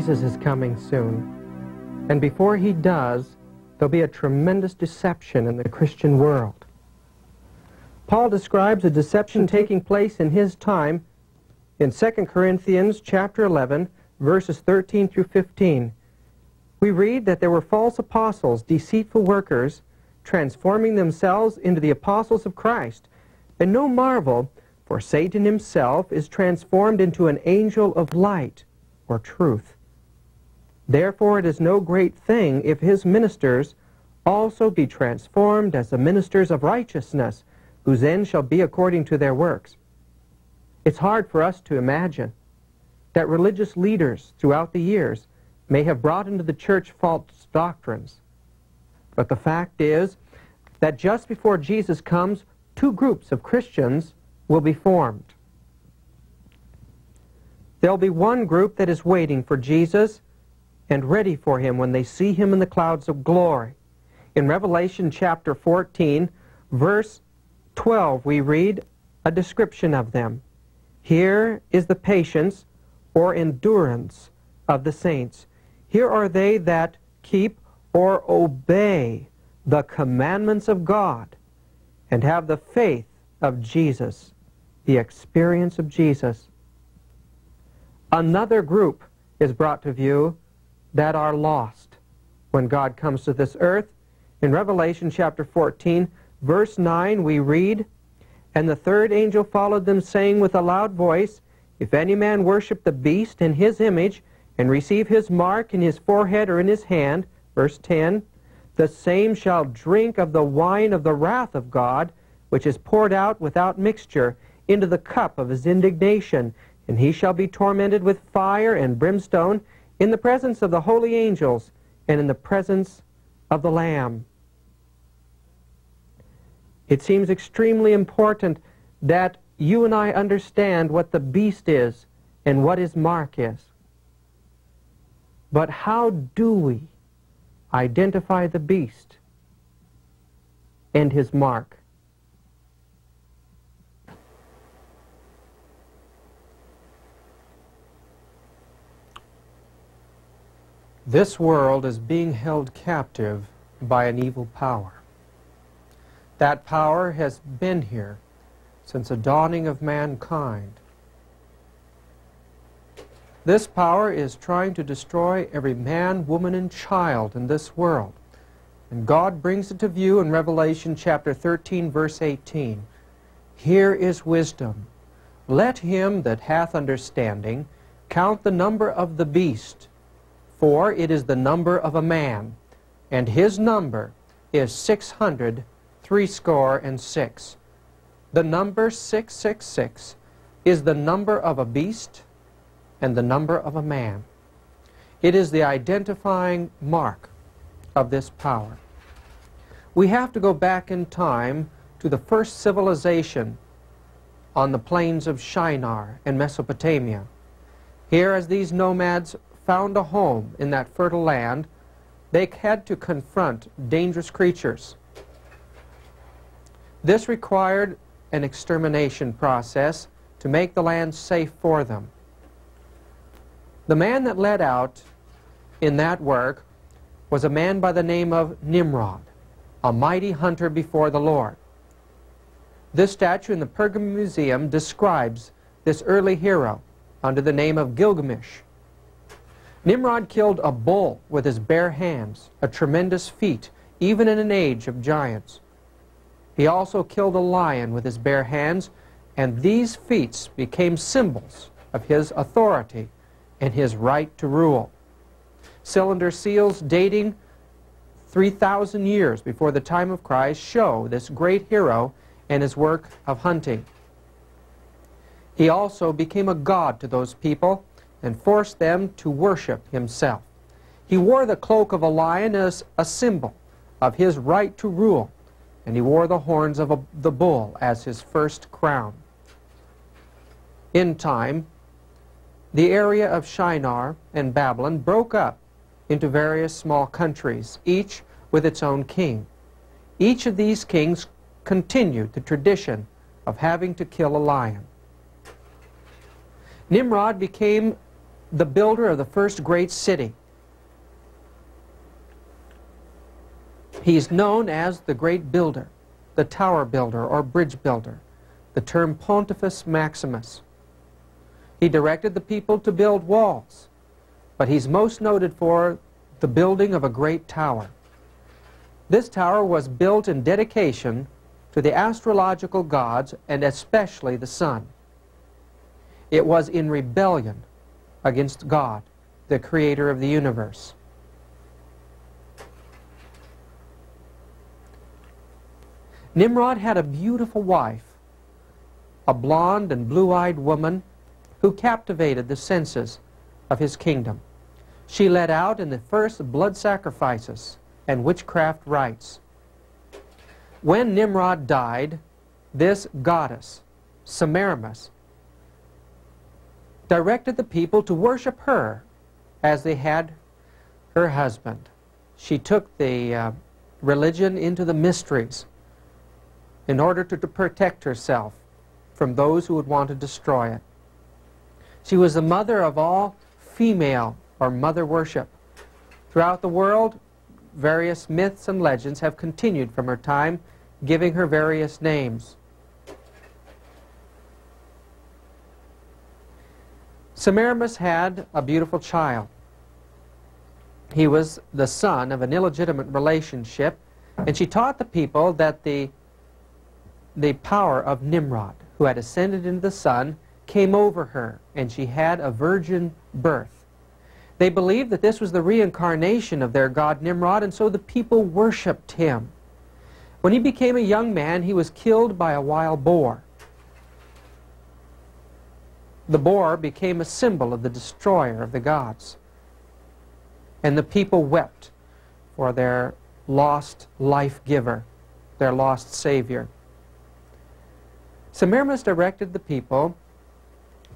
Jesus is coming soon. And before he does, there'll be a tremendous deception in the Christian world. Paul describes a deception taking place in his time in 2 Corinthians chapter 11, verses 13 through 15. We read that there were false apostles, deceitful workers, transforming themselves into the apostles of Christ. And no marvel, for Satan himself is transformed into an angel of light, or truth. Therefore it is no great thing if his ministers also be transformed as the ministers of righteousness, whose end shall be according to their works. It's hard for us to imagine that religious leaders throughout the years may have brought into the church false doctrines. But the fact is that just before Jesus comes, two groups of Christians will be formed. There'll be one group that is waiting for Jesus and ready for him when they see him in the clouds of glory. In Revelation chapter 14, verse 12, we read a description of them. Here is the patience or endurance of the saints. Here are they that keep or obey the commandments of God and have the faith of Jesus, the experience of Jesus. Another group is brought to view that are lost when God comes to this earth. In Revelation chapter 14, verse 9, we read, "And the third angel followed them, saying with a loud voice, If any man worship the beast in his image, and receive his mark in his forehead or in his hand," verse 10, "the same shall drink of the wine of the wrath of God, which is poured out without mixture into the cup of his indignation, and he shall be tormented with fire and brimstone in the presence of the holy angels and in the presence of the Lamb." It seems extremely important that you and I understand what the beast is and what his mark is. But how do we identify the beast and his mark? This world is being held captive by an evil power. That power has been here since the dawning of mankind. This power is trying to destroy every man, woman, and child in this world. And God brings it to view in Revelation chapter 13, verse 18. "Here is wisdom. Let him that hath understanding count the number of the beast, for it is the number of a man, and his number is 666. The number 666 is the number of a beast and the number of a man. It is the identifying mark of this power. We have to go back in time to the first civilization on the plains of Shinar in Mesopotamia. Here, as these nomads found a home in that fertile land, they had to confront dangerous creatures. This required an extermination process to make the land safe for them. The man that led out in that work was a man by the name of Nimrod, a mighty hunter before the Lord. This statue in the Pergamum Museum describes this early hero under the name of Gilgamesh. Nimrod killed a bull with his bare hands, a tremendous feat, even in an age of giants. He also killed a lion with his bare hands, and these feats became symbols of his authority and his right to rule. Cylinder seals dating 3,000 years before the time of Christ show this great hero and his work of hunting. He also became a god to those people and forced them to worship himself. He wore the cloak of a lion as a symbol of his right to rule, and he wore the horns of the bull as his first crown. In time, the area of Shinar and Babylon broke up into various small countries, each with its own king. Each of these kings continued the tradition of having to kill a lion. Nimrod became the builder of the first great city. He's known as the great builder, the tower builder or bridge builder, the term Pontifex Maximus. He directed the people to build walls, but he's most noted for the building of a great tower. This tower was built in dedication to the astrological gods and especially the sun. It was in rebellion against God, the creator of the universe. Nimrod had a beautiful wife, a blonde and blue-eyed woman who captivated the senses of his kingdom. She led out in the first blood sacrifices and witchcraft rites. When Nimrod died, this goddess, Semiramis, directed the people to worship her as they had her husband. She took the religion into the mysteries in order to protect herself from those who would want to destroy it. She was the mother of all female or mother worship. Throughout the world, various myths and legends have continued from her time, giving her various names. Semiramis had a beautiful child. He was the son of an illegitimate relationship, and she taught the people that the power of Nimrod, who had ascended into the sun, came over her, and she had a virgin birth. They believed that this was the reincarnation of their god Nimrod, and so the people worshipped him. When he became a young man, he was killed by a wild boar. The boar became a symbol of the destroyer of the gods, and the people wept for their lost life-giver, their lost Savior. Semiramis directed the people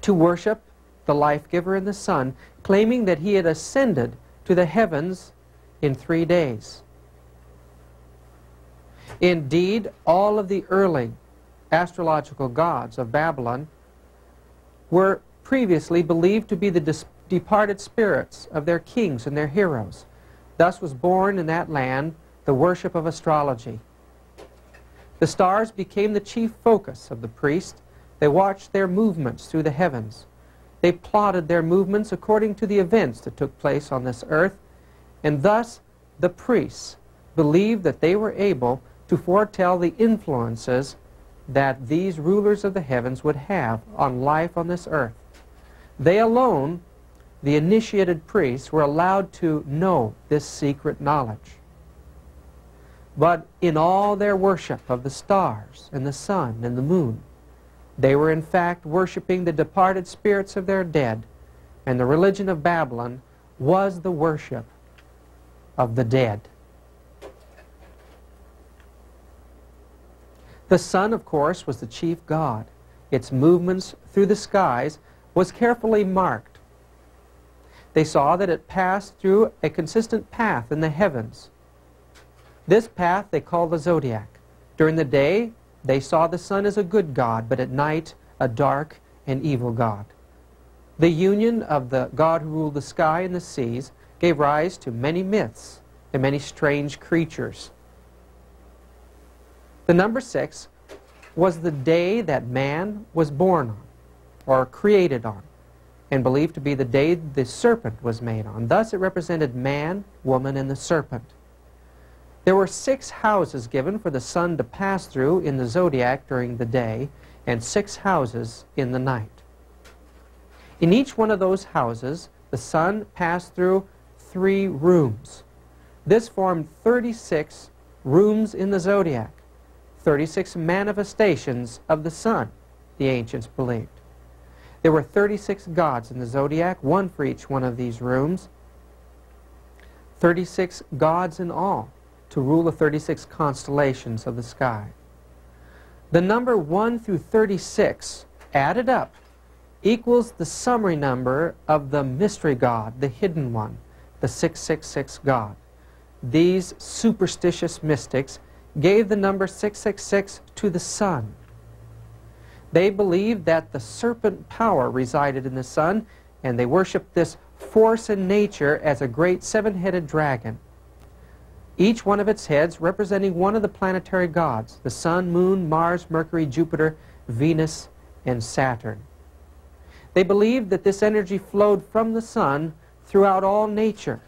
to worship the life-giver in the sun, claiming that he had ascended to the heavens in 3 days. Indeed, all of the early astrological gods of Babylon were previously believed to be the departed spirits of their kings and their heroes. Thus was born in that land the worship of astrology. The stars became the chief focus of the priest. They watched their movements through the heavens. They plotted their movements according to the events that took place on this earth, and thus the priests believed that they were able to foretell the influences that these rulers of the heavens would have on life on this earth. They alone, the initiated priests, were allowed to know this secret knowledge. But in all their worship of the stars and the sun and the moon, they were in fact worshiping the departed spirits of their dead, and the religion of Babylon was the worship of the dead. The sun, of course, was the chief god. Its movements through the skies was carefully marked. They saw that it passed through a consistent path in the heavens. This path they called the zodiac. During the day, they saw the sun as a good god, but at night, a dark and evil god. The union of the god who ruled the sky and the seas gave rise to many myths and many strange creatures. The number 6 was the day that man was born on, or created on, and believed to be the day the serpent was made on. Thus it represented man, woman, and the serpent. There were 6 houses given for the sun to pass through in the zodiac during the day, and 6 houses in the night. In each one of those houses, the sun passed through 3 rooms. This formed 36 rooms in the zodiac, 36 manifestations of the sun, the ancients believed. There were 36 gods in the zodiac, one for each one of these rooms. 36 gods in all to rule the 36 constellations of the sky. The number 1 through 36 added up equals the summary number of the mystery god, the hidden one, the 666 god. These superstitious mystics gave the number 666 to the sun. They believed that the serpent power resided in the sun, and they worshiped this force in nature as a great seven-headed dragon, each one of its heads representing one of the planetary gods, the Sun, Moon, Mars, Mercury, Jupiter, Venus, and Saturn. They believed that this energy flowed from the sun throughout all nature,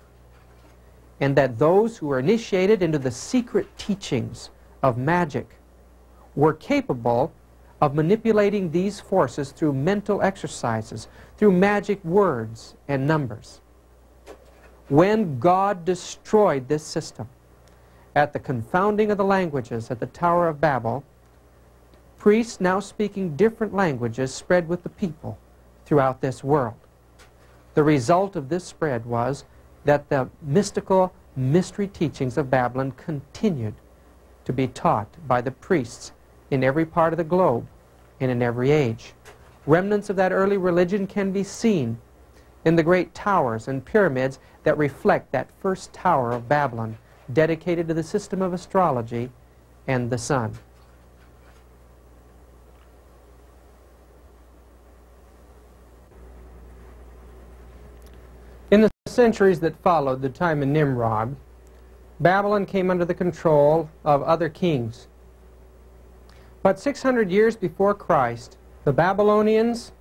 and that those who were initiated into the secret teachings of magic were capable of manipulating these forces through mental exercises, through magic words and numbers. When God destroyed this system, at the confounding of the languages at the Tower of Babel, priests now speaking different languages spread with the people throughout this world. The result of this spread was that the mystical mystery teachings of Babylon continued to be taught by the priests in every part of the globe and in every age. Remnants of that early religion can be seen in the great towers and pyramids that reflect that first Tower of Babylon, dedicated to the system of astrology and the sun. In the centuries that followed the time of Nimrod, Babylon came under the control of other kings. But 600 years before Christ, the Babylonians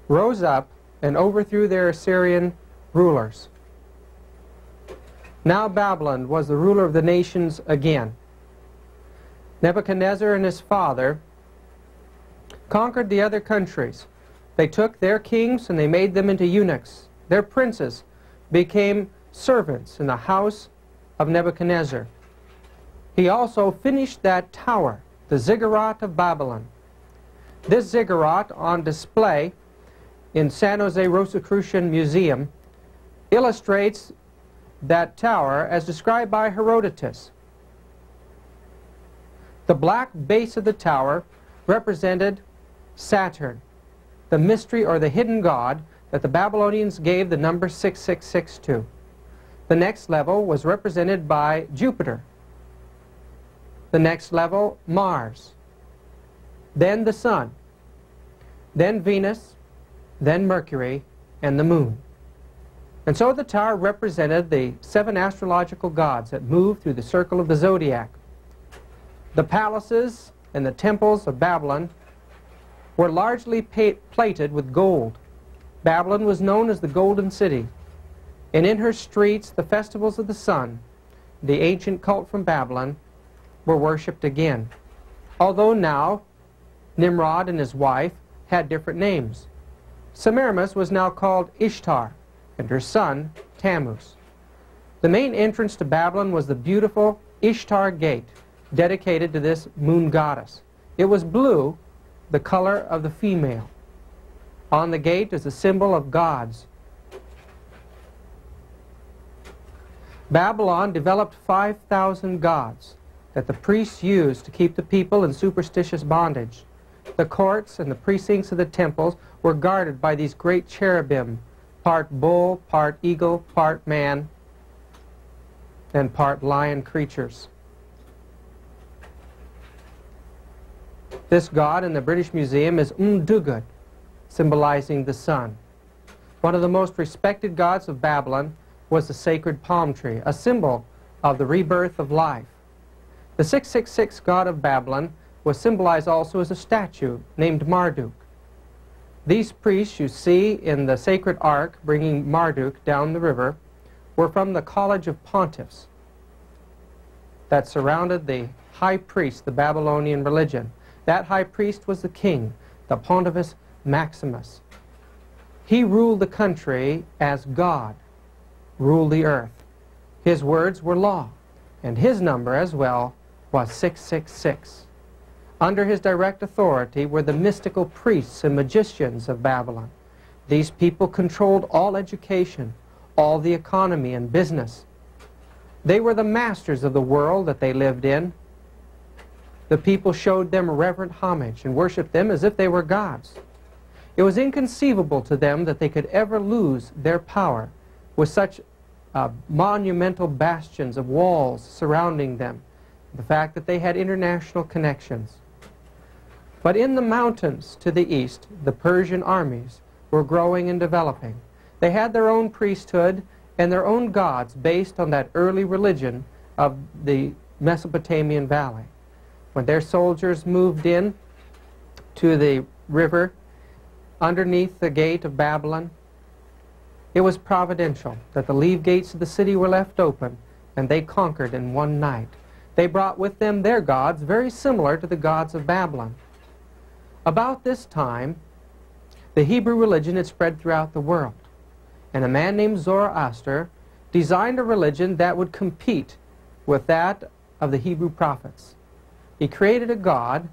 rose up and overthrew their Assyrian rulers. Now Babylon was the ruler of the nations again. Nebuchadnezzar and his father conquered the other countries. They took their kings and they made them into eunuchs. Their princes became servants in the house of Nebuchadnezzar. He also finished that tower, the ziggurat of Babylon. This ziggurat, on display in San Jose Rosicrucian Museum, illustrates that tower as described by Herodotus. The black base of the tower represented Saturn, the mystery or the hidden god that the Babylonians gave the number 666 to. The next level was represented by Jupiter. The next level, Mars. Then the Sun. Then Venus. Then Mercury and the Moon. And so the tower represented the 7 astrological gods that moved through the circle of the zodiac. The palaces and the temples of Babylon were largely plated with gold. Babylon was known as the Golden City, and in her streets the festivals of the sun, the ancient cult from Babylon, were worshipped again. Although now Nimrod and his wife had different names. Semiramis was now called Ishtar, and her son Tammuz. The main entrance to Babylon was the beautiful Ishtar Gate, dedicated to this moon goddess. It was blue, the color of the female. On the gate is a symbol of gods. Babylon developed 5,000 gods that the priests used to keep the people in superstitious bondage. The courts and the precincts of the temples were guarded by these great cherubim, part bull, part eagle, part man, and part lion creatures. This god in the British Museum is Umdugud, symbolizing the sun. One of the most respected gods of Babylon was the sacred palm tree, a symbol of the rebirth of life. The 666 god of Babylon was symbolized also as a statue named Marduk. These priests you see in the sacred ark bringing Marduk down the river were from the College of Pontiffs that surrounded the high priest, the Babylonian religion. That high priest was the king, the Pontifex Maximus. He ruled the country as God ruled the earth. His words were law, and his number as well was 666. Under his direct authority were the mystical priests and magicians of Babylon. These people controlled all education, all the economy and business. They were the masters of the world that they lived in. The people showed them reverent homage and worshiped them as if they were gods. It was inconceivable to them that they could ever lose their power with such monumental bastions of walls surrounding them, the fact that they had international connections. But in the mountains to the east, the Persian armies were growing and developing. They had their own priesthood and their own gods based on that early religion of the Mesopotamian valley. When their soldiers moved in to the river underneath the gate of Babylon, it was providential that the leave gates of the city were left open, and they conquered in one night. They brought with them their gods, very similar to the gods of Babylon. About this time, the Hebrew religion had spread throughout the world, and a man named Zoroaster designed a religion that would compete with that of the Hebrew prophets. He created a god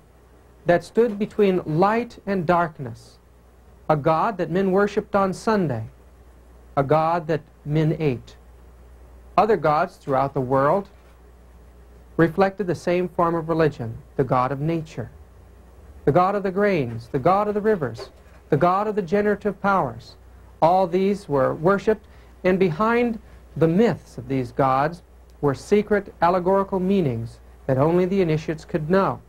that stood between light and darkness, a god that men worshipped on Sunday, a god that men ate. Other gods throughout the world reflected the same form of religion, the god of nature, the god of the grains, the god of the rivers, the god of the generative powers. All these were worshipped, and behind the myths of these gods were secret allegorical meanings that only the initiates could know.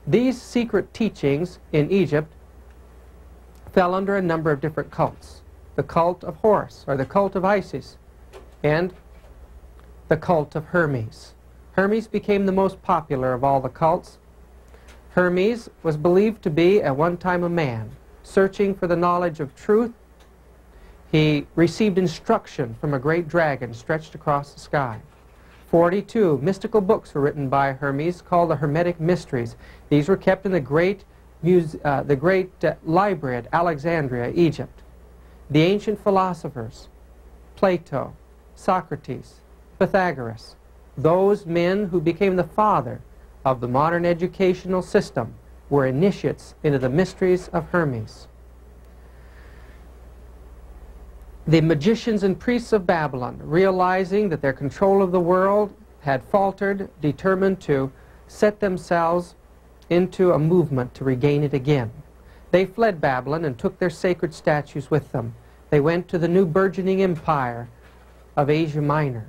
These secret teachings in Egypt fell under a number of different cults. The cult of Horus, or the cult of Isis, and the cult of Hermes. Hermes became the most popular of all the cults. Hermes was believed to be at one time a man searching for the knowledge of truth. He received instruction from a great dragon stretched across the sky. 42 mystical books were written by Hermes called the Hermetic Mysteries. These were kept in the great library at Alexandria, Egypt. The ancient philosophers, Plato, Socrates, Pythagoras, those men who became the father of the modern educational system, were initiates into the mysteries of Hermes. The magicians and priests of Babylon, realizing that their control of the world had faltered, determined to set themselves into a movement to regain it again. They fled Babylon and took their sacred statues with them. They went to the new burgeoning empire of Asia Minor.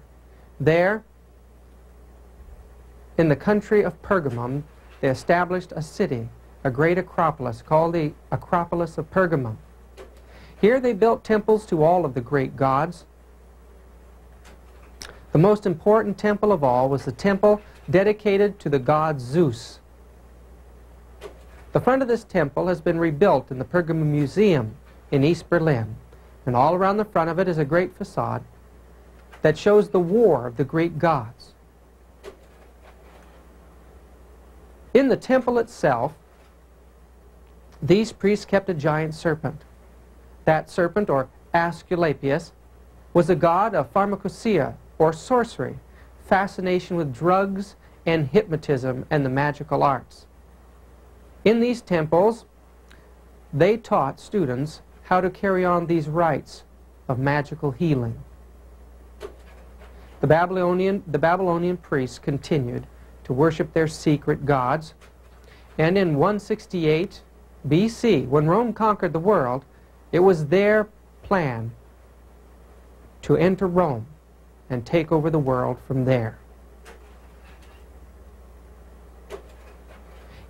There, in the country of Pergamum, they established a city, a great acropolis called the Acropolis of Pergamum. Here they built temples to all of the great gods. The most important temple of all was the temple dedicated to the god Zeus. The front of this temple has been rebuilt in the Pergamum Museum in East Berlin, and all around the front of it is a great facade that shows the war of the Greek gods. In the temple itself, these priests kept a giant serpent. That serpent, or Asclepius, was a god of pharmacopoeia, or sorcery, fascination with drugs and hypnotism and the magical arts. In these temples, they taught students how to carry on these rites of magical healing. The Babylonian priests continued to worship their secret gods, and in 168 BC, when Rome conquered the world, it was their plan to enter Rome and take over the world from there.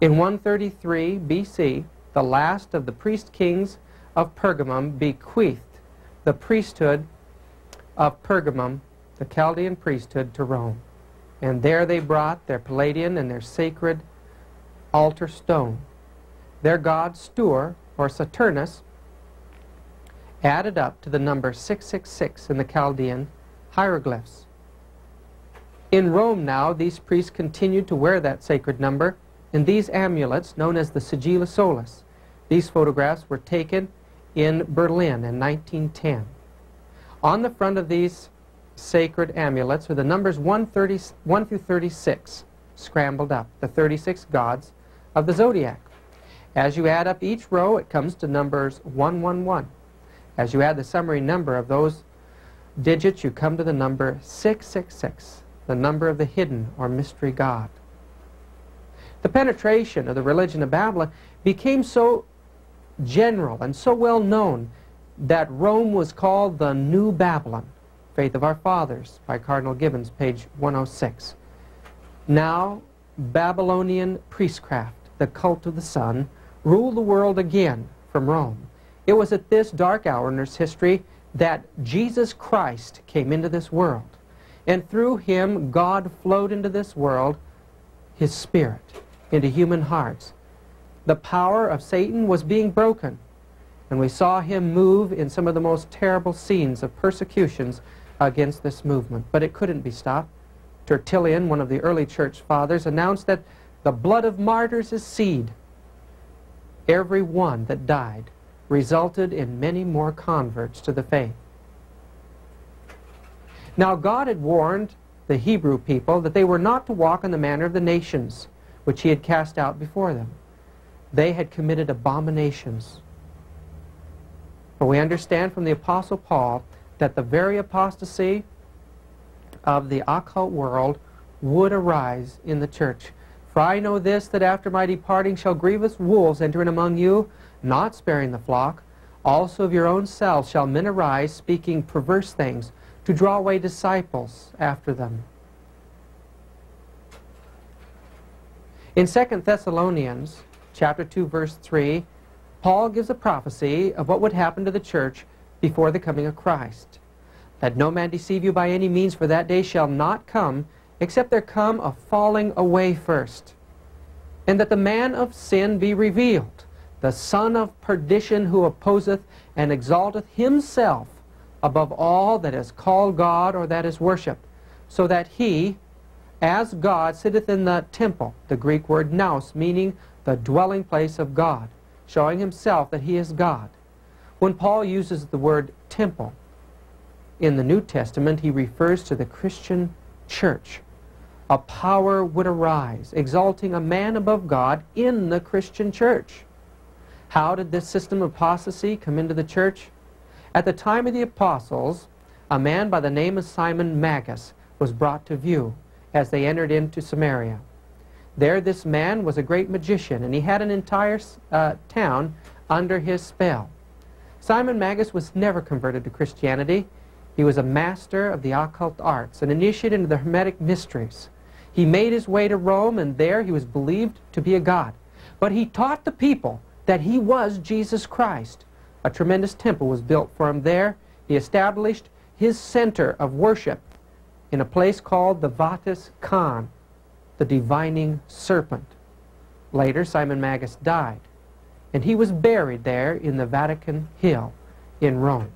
In 133 BC, the last of the priest kings of Pergamum bequeathed the priesthood of Pergamum, the Chaldean priesthood, to Rome. And there they brought their Palladian and their sacred altar stone. Their god Stur, or Saturnus, added up to the number 666 in the Chaldean hieroglyphs. In Rome now, these priests continued to wear that sacred number, and these amulets, known as the Sigilla Solis, these photographs were taken in Berlin in 1910. On the front of these sacred amulets are the numbers 1 through 36, scrambled up, the 36 gods of the zodiac. As you add up each row, it comes to numbers 111. As you add the summary number of those digits, you come to the number 666, the number of the hidden or mystery God. The penetration of the religion of Babylon became so general and so well known that Rome was called the New Babylon, Faith of Our Fathers, by Cardinal Gibbons, page 106. Now, Babylonian priestcraft, the cult of the sun, ruled the world again from Rome. It was at this dark hour in its history that Jesus Christ came into this world, and through him God flowed into this world his Spirit into human hearts. The power of Satan was being broken, and we saw him move in some of the most terrible scenes of persecutions against this movement. But it couldn't be stopped. Tertullian, one of the early church fathers, announced that the blood of martyrs is seed. Every one that died resulted in many more converts to the faith. Now God had warned the Hebrew people that they were not to walk in the manner of the nations which he had cast out before them. They had committed abominations. But we understand from the Apostle Paul that the very apostasy of the occult world would arise in the church. For I know this, that after my departing shall grievous wolves enter in among you, not sparing the flock. Also of your own selves shall men arise, speaking perverse things, to draw away disciples after them. In 2 Thessalonians chapter 2, verse 3, Paul gives a prophecy of what would happen to the church before the coming of Christ. Let no man deceive you by any means, for that day shall not come, except there come a falling away first, and that the man of sin be revealed, the son of perdition, who opposeth and exalteth himself above all that is called God or that is worshipped, so that he, as God, sitteth in the temple, the Greek word nous, meaning the dwelling place of God, showing himself that he is God. When Paul uses the word temple in the New Testament, he refers to the Christian church. A power would arise, exalting a man above God in the Christian church. How did this system of apostasy come into the church? At the time of the apostles, a man by the name of Simon Magus was brought to view as they entered into Samaria. There this man was a great magician, and he had an entire town under his spell. Simon Magus was never converted to Christianity. He was a master of the occult arts, an initiate into the Hermetic mysteries. He made his way to Rome, and there he was believed to be a god. But he taught the people that he was Jesus Christ. A tremendous temple was built for him there. He established his center of worship in a place called the Vatis Khan, the divining serpent. Later, Simon Magus died, and he was buried there in the Vatican Hill in Rome.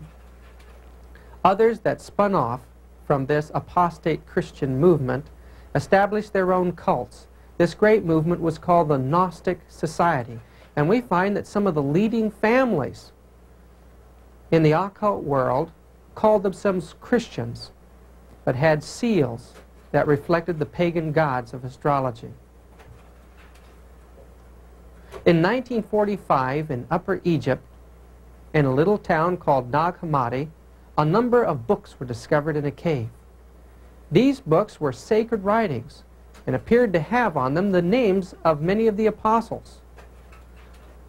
Others that spun off from this apostate Christian movement established their own cults. This great movement was called the Gnostic Society, and we find that some of the leading families in the occult world called themselves Christians, but had seals that reflected the pagan gods of astrology. In 1945, in Upper Egypt, in a little town called Nag Hammadi, a number of books were discovered in a cave. These books were sacred writings and appeared to have on them the names of many of the apostles.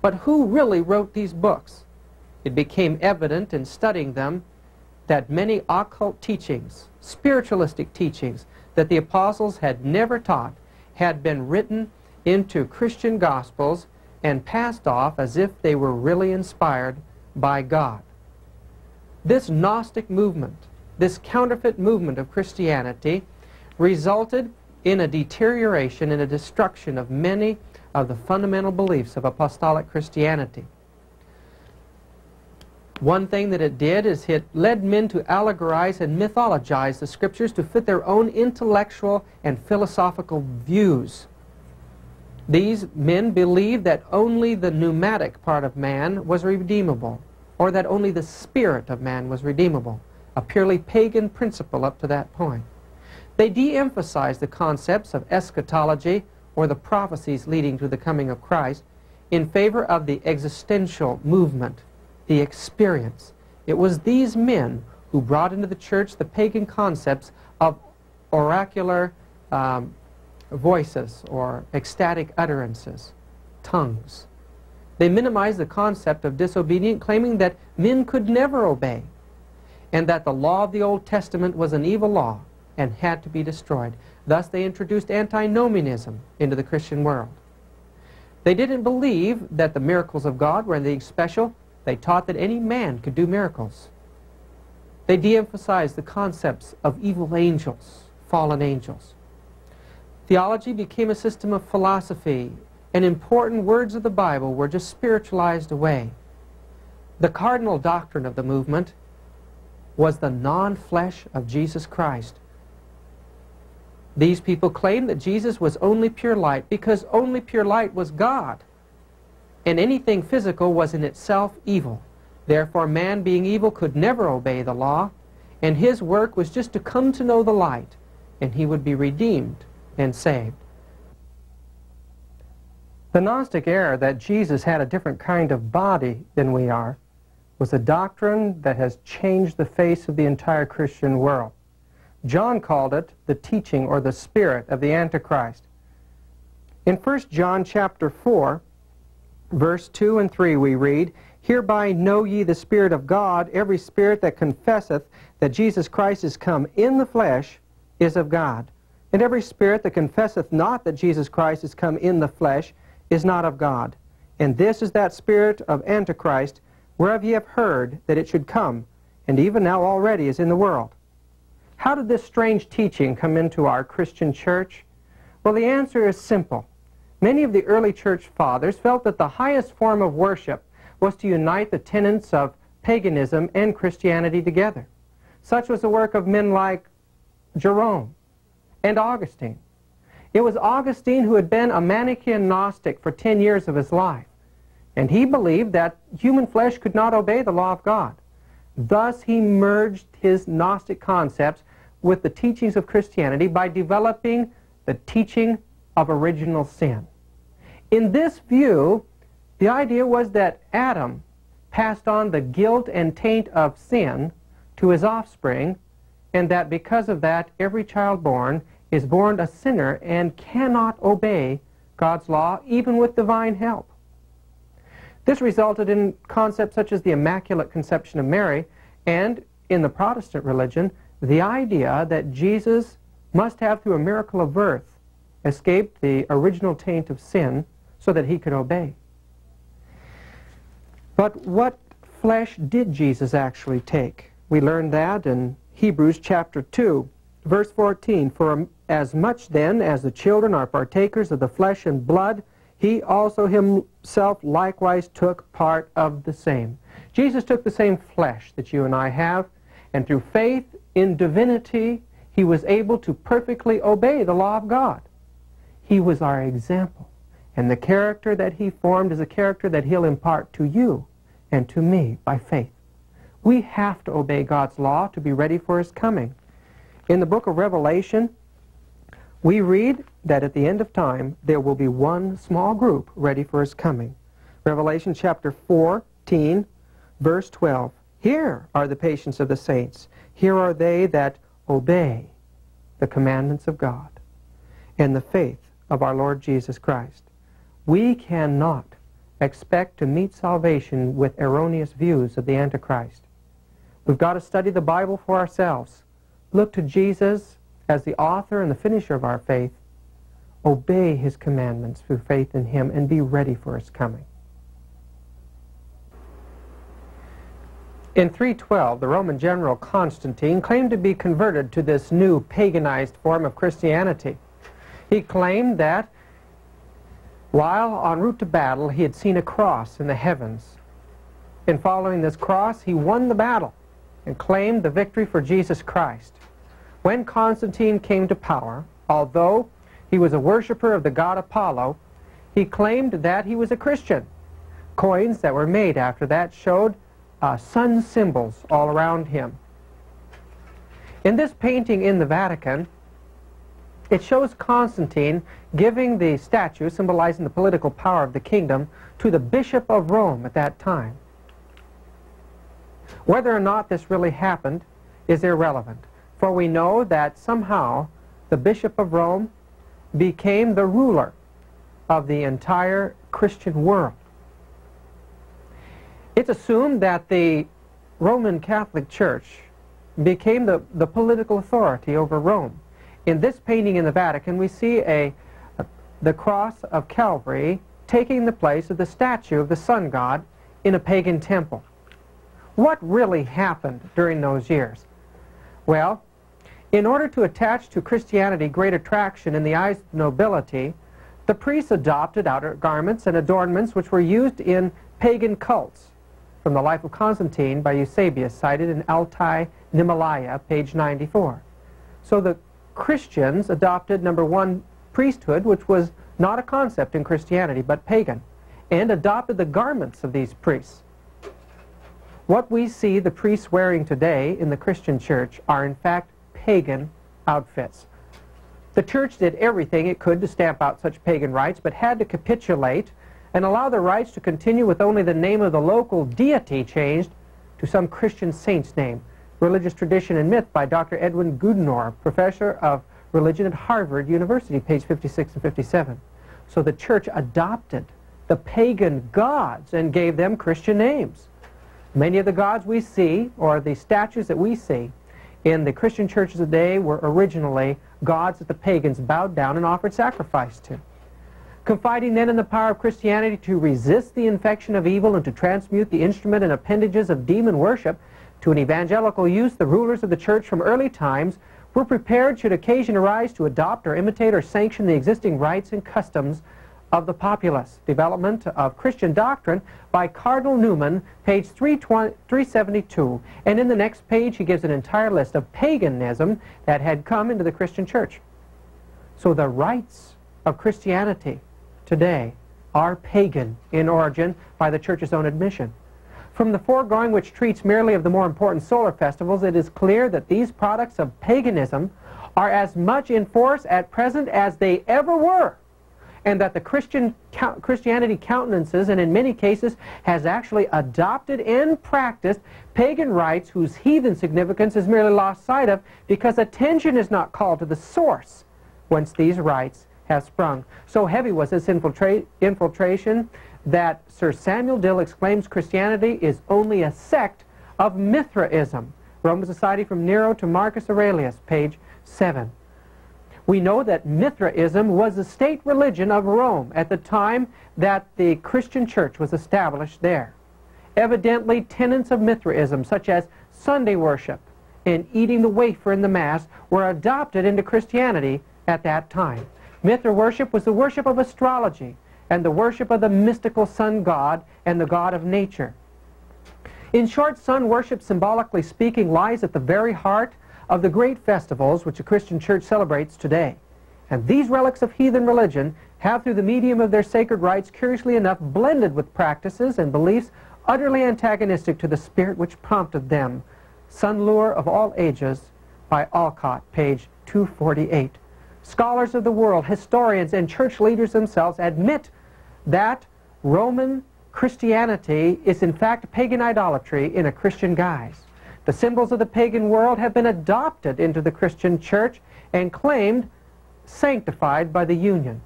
But who really wrote these books? It became evident in studying them that many occult teachings, spiritualistic teachings, that the apostles had never taught had been written into Christian gospels and passed off as if they were really inspired by God. This Gnostic movement, this counterfeit movement of Christianity, resulted in a deterioration and a destruction of many of the fundamental beliefs of apostolic Christianity. One thing that it did is it led men to allegorize and mythologize the scriptures to fit their own intellectual and philosophical views. These men believed that only the pneumatic part of man was redeemable, or that only the spirit of man was redeemable, a purely pagan principle up to that point. They de-emphasized the concepts of eschatology, or the prophecies leading to the coming of Christ, in favor of the existential movement, the experience. It was these men who brought into the church the pagan concepts of oracular voices or ecstatic utterances, tongues. They minimized the concept of disobedience, claiming that men could never obey, and that the law of the Old Testament was an evil law and had to be destroyed. Thus they introduced antinomianism into the Christian world. They didn't believe that the miracles of God were anything special. They taught that any man could do miracles. They de-emphasized the concepts of evil angels, fallen angels. Theology became a system of philosophy, and important words of the Bible were just spiritualized away. The cardinal doctrine of the movement was the non-flesh of Jesus Christ. These people claimed that Jesus was only pure light because only pure light was God, and anything physical was in itself evil. Therefore, man being evil could never obey the law, and his work was just to come to know the light, and he would be redeemed and saved. The Gnostic error that Jesus had a different kind of body than we are was a doctrine that has changed the face of the entire Christian world. John called it the teaching or the spirit of the Antichrist. In 1 John chapter 4, verse 2 and 3 we read, "Hereby know ye the Spirit of God, every spirit that confesseth that Jesus Christ is come in the flesh is of God. And every spirit that confesseth not that Jesus Christ is come in the flesh is not of God. And this is that spirit of Antichrist, whereof ye have heard that it should come, and even now already is in the world." How did this strange teaching come into our Christian church? Well, the answer is simple. Many of the early church fathers felt that the highest form of worship was to unite the tenets of paganism and Christianity together. Such was the work of men like Jerome and Augustine. It was Augustine who had been a Manichaean Gnostic for 10 years of his life, and he believed that human flesh could not obey the law of God. Thus he merged his Gnostic concepts with the teachings of Christianity by developing the teaching of original sin. In this view, the idea was that Adam passed on the guilt and taint of sin to his offspring, and that because of that, every child born is born a sinner and cannot obey God's law, even with divine help. This resulted in concepts such as the Immaculate Conception of Mary, and in the Protestant religion, the idea that Jesus must have, through a miracle of birth, escaped the original taint of sin so that he could obey. But what flesh did Jesus actually take? We learn that in Hebrews chapter 2, verse 14. "For as much then as the children are partakers of the flesh and blood, he also himself likewise took part of the same." Jesus took the same flesh that you and I have, and through faith in divinity, he was able to perfectly obey the law of God. He was our example, and the character that he formed is a character that he'll impart to you and to me by faith. We have to obey God's law to be ready for his coming. In the book of Revelation, we read that at the end of time, there will be one small group ready for his coming. Revelation chapter 14, verse 12. "Here are the patience of the saints. Here are they that obey the commandments of God and the faith of our Lord Jesus Christ." We cannot expect to meet salvation with erroneous views of the Antichrist. We've got to study the Bible for ourselves. Look to Jesus as the author and the finisher of our faith. Obey his commandments through faith in him and be ready for his coming. In 312, the Roman general Constantine claimed to be converted to this new paganized form of Christianity. He claimed that while en route to battle, he had seen a cross in the heavens. In following this cross, he won the battle and claimed the victory for Jesus Christ. When Constantine came to power, although he was a worshiper of the god Apollo, he claimed that he was a Christian. Coins that were made after that showed sun symbols all around him. In this painting in the Vatican, it shows Constantine giving the statue, symbolizing the political power of the kingdom, to the Bishop of Rome at that time. Whether or not this really happened is irrelevant, for we know that somehow the Bishop of Rome became the ruler of the entire Christian world. It's assumed that the Roman Catholic Church became the political authority over Rome. In this painting in the Vatican, we see the cross of Calvary taking the place of the statue of the sun god in a pagan temple. What really happened during those years? Well, in order to attach to Christianity great attraction in the eyes of nobility, the priests adopted outer garments and adornments which were used in pagan cults. From the Life of Constantine by Eusebius, cited in Altai Nimalaya, page 94. So the Christians adopted, number one, priesthood, which was not a concept in Christianity, but pagan, and adopted the garments of these priests. What we see the priests wearing today in the Christian church are in fact pagan outfits. The church did everything it could to stamp out such pagan rites, but had to capitulate and allow the rites to continue with only the name of the local deity changed to some Christian saint's name. Religious Tradition and Myth by Dr. Edwin Goodnor, professor of religion at Harvard University, page 56 and 57. So the church adopted the pagan gods and gave them Christian names. Many of the gods we see, or the statues that we see in the Christian churches today, were originally gods that the pagans bowed down and offered sacrifice to. Confiding then in the power of Christianity to resist the infection of evil and to transmute the instrument and appendages of demon worship to an evangelical use, the rulers of the church from early times were prepared, should occasion arise, to adopt or imitate or sanction the existing rites and customs of the populace. Development of Christian Doctrine by Cardinal Newman, page 372. And in the next page he gives an entire list of paganism that had come into the Christian church. So the rites of Christianity today are pagan in origin by the church's own admission. From the foregoing, which treats merely of the more important solar festivals, it is clear that these products of paganism are as much in force at present as they ever were, and that the Christianity countenances, and in many cases has actually adopted and practiced pagan rites whose heathen significance is merely lost sight of because attention is not called to the source whence these rites have sprung. So heavy was this infiltration that Sir Samuel Dill exclaims Christianity is only a sect of Mithraism. Roman Society from Nero to Marcus Aurelius, page 7. We know that Mithraism was the state religion of Rome at the time that the Christian church was established there. Evidently, tenets of Mithraism, such as Sunday worship and eating the wafer in the Mass, were adopted into Christianity at that time. Mithra worship was the worship of astrology and the worship of the mystical sun god and the god of nature. In short, sun worship, symbolically speaking, lies at the very heart of the great festivals which the Christian church celebrates today. And these relics of heathen religion have, through the medium of their sacred rites, curiously enough, blended with practices and beliefs utterly antagonistic to the spirit which prompted them. Sun Lure of All Ages by Occult, page 248. Scholars of the world, historians, and church leaders themselves admit that Roman Christianity is in fact pagan idolatry in a Christian guise. The symbols of the pagan world have been adopted into the Christian church and claimed sanctified by the union.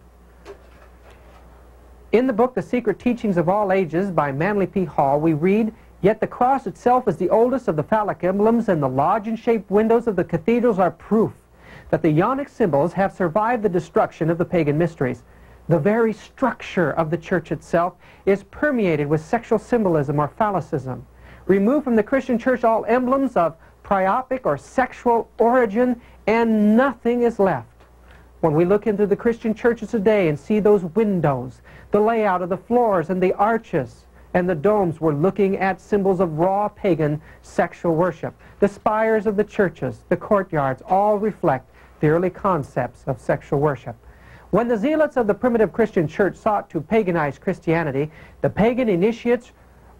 In the book The Secret Teachings of All Ages by Manly P. Hall, we read, "Yet the cross itself is the oldest of the phallic emblems, and the lodge-shaped windows of the cathedrals are proof that the Ionic symbols have survived the destruction of the pagan mysteries. The very structure of the church itself is permeated with sexual symbolism or phallicism. Remove from the Christian church all emblems of priopic or sexual origin, and nothing is left." When we look into the Christian churches today and see those windows, the layout of the floors and the arches and the domes, we're looking at symbols of raw pagan sexual worship. The spires of the churches, the courtyards, all reflect the early concepts of sexual worship. When the zealots of the primitive Christian church sought to paganize Christianity, the pagan initiates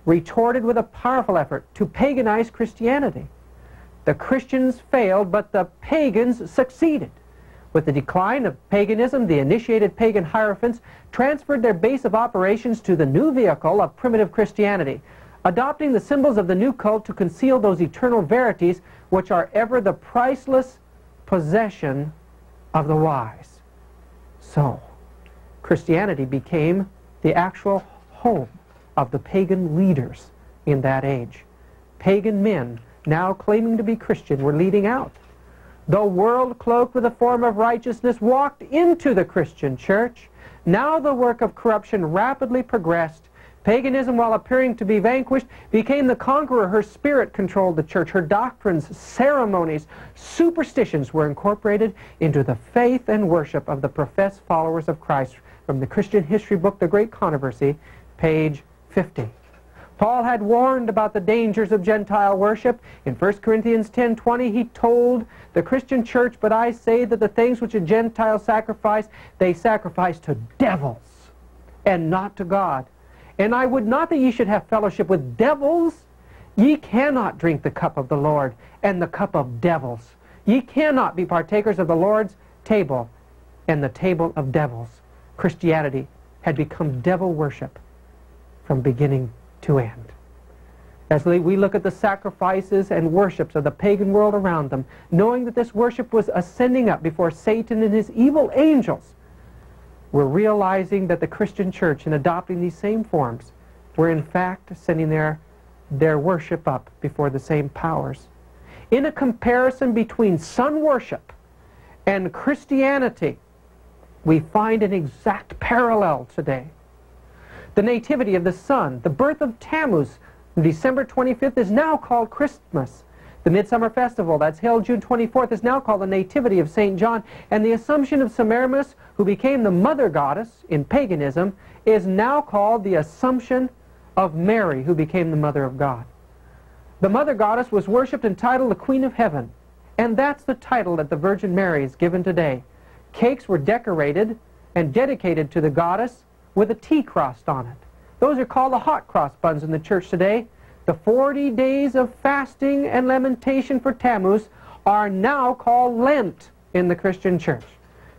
retorted with a powerful effort to paganize Christianity. The Christians failed, but the pagans succeeded. With the decline of paganism, the initiated pagan hierophants transferred their base of operations to the new vehicle of primitive Christianity, adopting the symbols of the new cult to conceal those eternal verities which are ever the priceless possession of the wise. So, Christianity became the actual home of the pagan leaders in that age. Pagan men, now claiming to be Christian, were leading out. The world cloaked with a form of righteousness walked into the Christian church. Now the work of corruption rapidly progressed Paganism, while appearing to be vanquished, became the conqueror. Her spirit controlled the church. Her doctrines, ceremonies, superstitions were incorporated into the faith and worship of the professed followers of Christ. From the Christian history book, The Great Controversy, page 50. Paul had warned about the dangers of Gentile worship. In 1 Corinthians 10:20, he told the Christian church, "But I say that the things which a Gentile sacrifice, they sacrifice to devils, and not to God. And I would not that ye should have fellowship with devils. Ye cannot drink the cup of the Lord and the cup of devils. Ye cannot be partakers of the Lord's table and the table of devils." Christianity had become devil worship from beginning to end. As we look at the sacrifices and worships of the pagan world around them, knowing that this worship was ascending up before Satan and his evil angels, we're realizing that the Christian church, in adopting these same forms, were in fact sending their worship up before the same powers. In a comparison between sun worship and Christianity, we find an exact parallel today. The nativity of the sun, the birth of Tammuz, December 25th, is now called Christmas. The Midsummer Festival, that's held June 24th, is now called the Nativity of St. John. And the Assumption of Semiramis, who became the mother goddess in paganism, is now called the Assumption of Mary, who became the mother of God. The mother goddess was worshipped and titled the Queen of Heaven. And that's the title that the Virgin Mary is given today. Cakes were decorated and dedicated to the goddess with a T crossed on it. Those are called the hot cross buns in the church today. The 40 days of fasting and lamentation for Tammuz are now called Lent in the Christian church.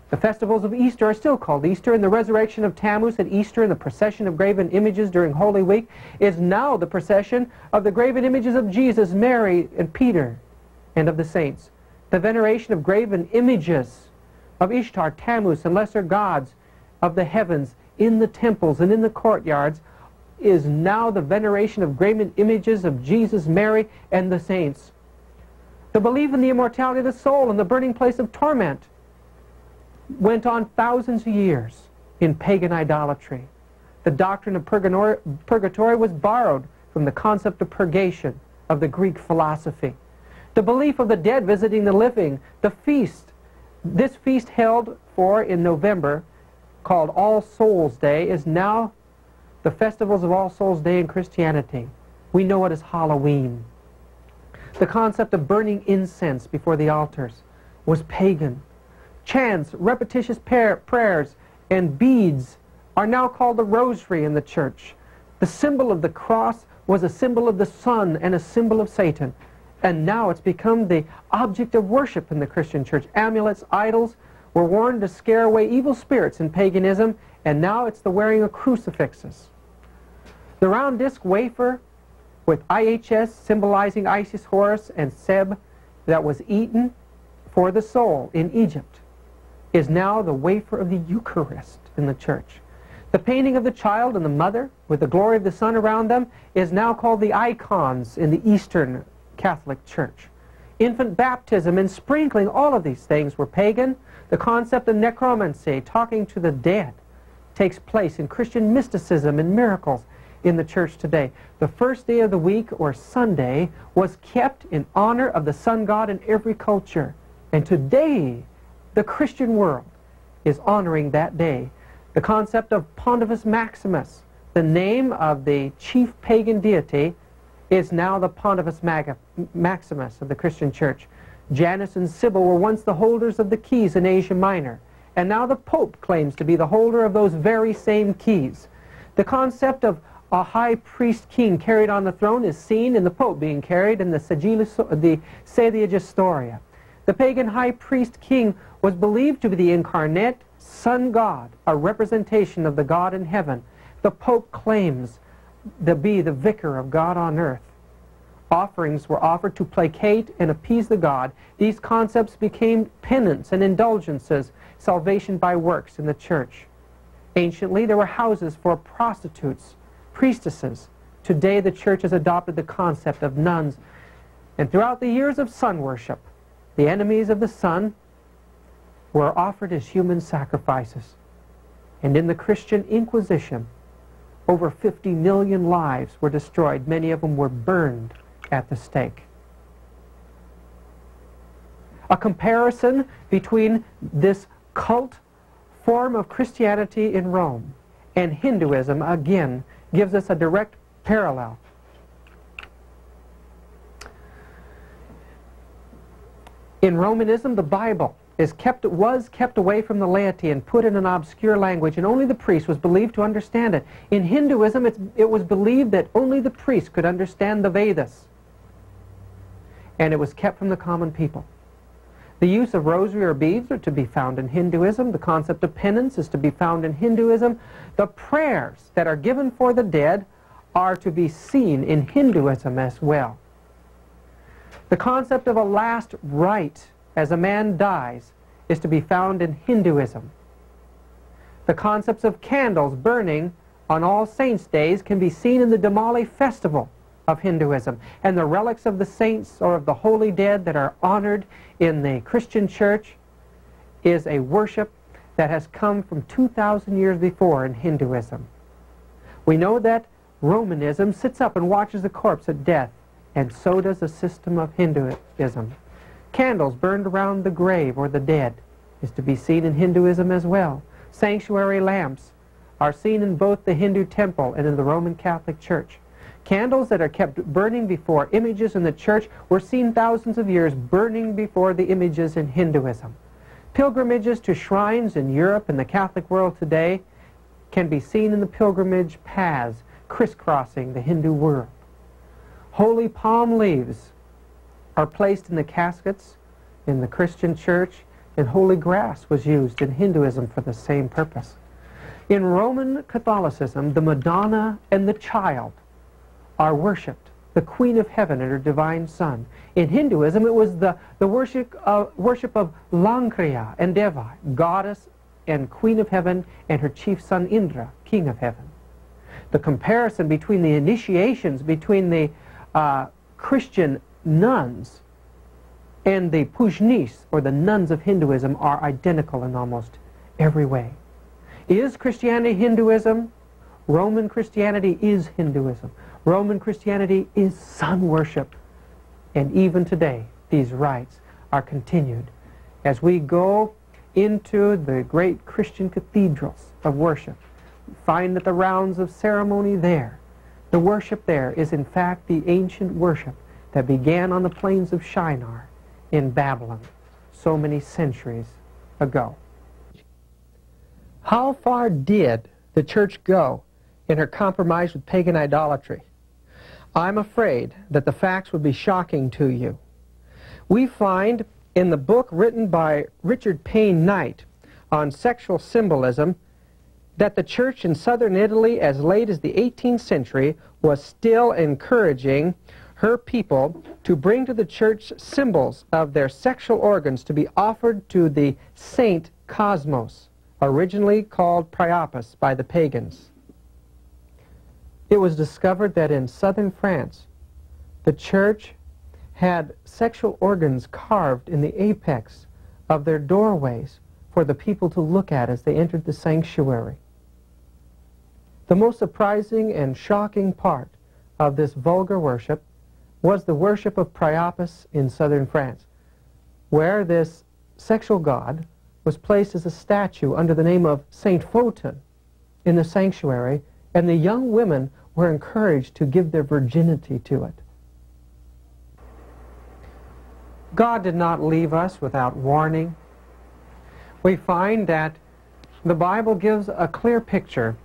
The festivals of Easter are still called Easter, and the resurrection of Tammuz at Easter and the procession of graven images during Holy Week is now the procession of the graven images of Jesus, Mary, and Peter, and of the saints. The veneration of graven images of Ishtar, Tammuz, and lesser gods of the heavens in the temples and in the courtyards is now the veneration of graven images of Jesus, Mary, and the saints. The belief in the immortality of the soul and the burning place of torment went on thousands of years in pagan idolatry. The doctrine of purgatory was borrowed from the concept of purgation of the Greek philosophy. The belief of the dead visiting the living, the feast, this feast held in November, called All Souls Day, is now the festivals of All Souls Day in Christianity. We know it as Halloween. The concept of burning incense before the altars was pagan. Chants, repetitious prayers, and beads are now called the rosary in the church. The symbol of the cross was a symbol of the sun and a symbol of Satan. And now it's become the object of worship in the Christian church. Amulets, idols were worn to scare away evil spirits in paganism, and now it's the wearing of crucifixes. The round disc wafer with IHS symbolizing Isis, Horus, and Seb that was eaten for the soul in Egypt is now the wafer of the Eucharist in the church. The painting of the child and the mother with the glory of the sun around them is now called the icons in the Eastern Catholic Church. Infant baptism and sprinkling, all of these things were pagan. The concept of necromancy, talking to the dead, takes place in Christian mysticism and miracles in the church today. The first day of the week, or Sunday, was kept in honor of the sun god in every culture. And today, the Christian world is honoring that day. The concept of Pontifex Maximus, the name of the chief pagan deity, is now the Pontifex Maximus of the Christian church. Janus and Sibyl were once the holders of the keys in Asia Minor, and now the Pope claims to be the holder of those very same keys. The concept of a high priest king carried on the throne is seen in the Pope being carried in the Sadia Gestoria. The pagan high priest king was believed to be the incarnate sun god, a representation of the God in heaven. The Pope claims to be the vicar of God on earth. Offerings were offered to placate and appease the god. These concepts became penance and indulgences, salvation by works in the church. Anciently, there were houses for prostitutes, priestesses. Today, the church has adopted the concept of nuns. And throughout the years of sun worship, the enemies of the sun were offered as human sacrifices. And in the Christian Inquisition, Over 50 million lives were destroyed. Many of them were burned at the stake. A comparison between this cult form of Christianity in Rome and Hinduism, again, gives us a direct parallel. In Romanism, the Bible was kept away from the laity and put in an obscure language, and only the priest was believed to understand it. In Hinduism, it was believed that only the priest could understand the Vedas, and it was kept from the common people. The use of rosary or beads are to be found in Hinduism. The concept of penance is to be found in Hinduism. The prayers that are given for the dead are to be seen in Hinduism as well. The concept of a last rite as a man dies is to be found in Hinduism. The concepts of candles burning on All Saints' Days can be seen in the Diwali festival of Hinduism. And the relics of the saints or of the holy dead that are honored in the Christian church is a worship that has come from 2,000 years before in Hinduism. We know that Romanism sits up and watches the corpse at death, and so does the system of Hinduism. Candles burned around the grave or the dead is to be seen in Hinduism as well. Sanctuary lamps are seen in both the Hindu temple and in the Roman Catholic Church. Candles that are kept burning before images in the church were seen thousands of years burning before the images in Hinduism. Pilgrimages to shrines in Europe and the Catholic world today can be seen in the pilgrimage paths crisscrossing the Hindu world. Holy palm leaves are placed in the caskets in the Christian church, and holy grass was used in Hinduism for the same purpose. In Roman Catholicism, the Madonna and the Child are worshipped, the Queen of Heaven and her divine Son. In Hinduism, it was the worship of Lankriya and Deva, goddess and Queen of Heaven, and her chief son Indra, King of Heaven. The comparison between the initiations between the Christian nuns and the Pujnis, or the nuns of Hinduism, are identical in almost every way. Is Christianity Hinduism? Roman Christianity is Hinduism. Roman Christianity is sun worship. And even today, these rites are continued. As we go into the great Christian cathedrals of worship, find that the rounds of ceremony there, the worship there is in fact the ancient worship that began on the plains of Shinar in Babylon so many centuries ago. How far did the church go in her compromise with pagan idolatry? I'm afraid that the facts would be shocking to you. We find in the book written by Richard Payne Knight on sexual symbolism that the church in southern Italy as late as the 18th century was still encouraging her people to bring to the church symbols of their sexual organs to be offered to the saint Cosmos, originally called Priapus by the pagans. It was discovered that in southern France, the church had sexual organs carved in the apex of their doorways for the people to look at as they entered the sanctuary. The most surprising and shocking part of this vulgar worship was the worship of Priapus in southern France, where this sexual god was placed as a statue under the name of Saint Photon in the sanctuary, and the young women were encouraged to give their virginity to it. God did not leave us without warning. We find that the Bible gives a clear picture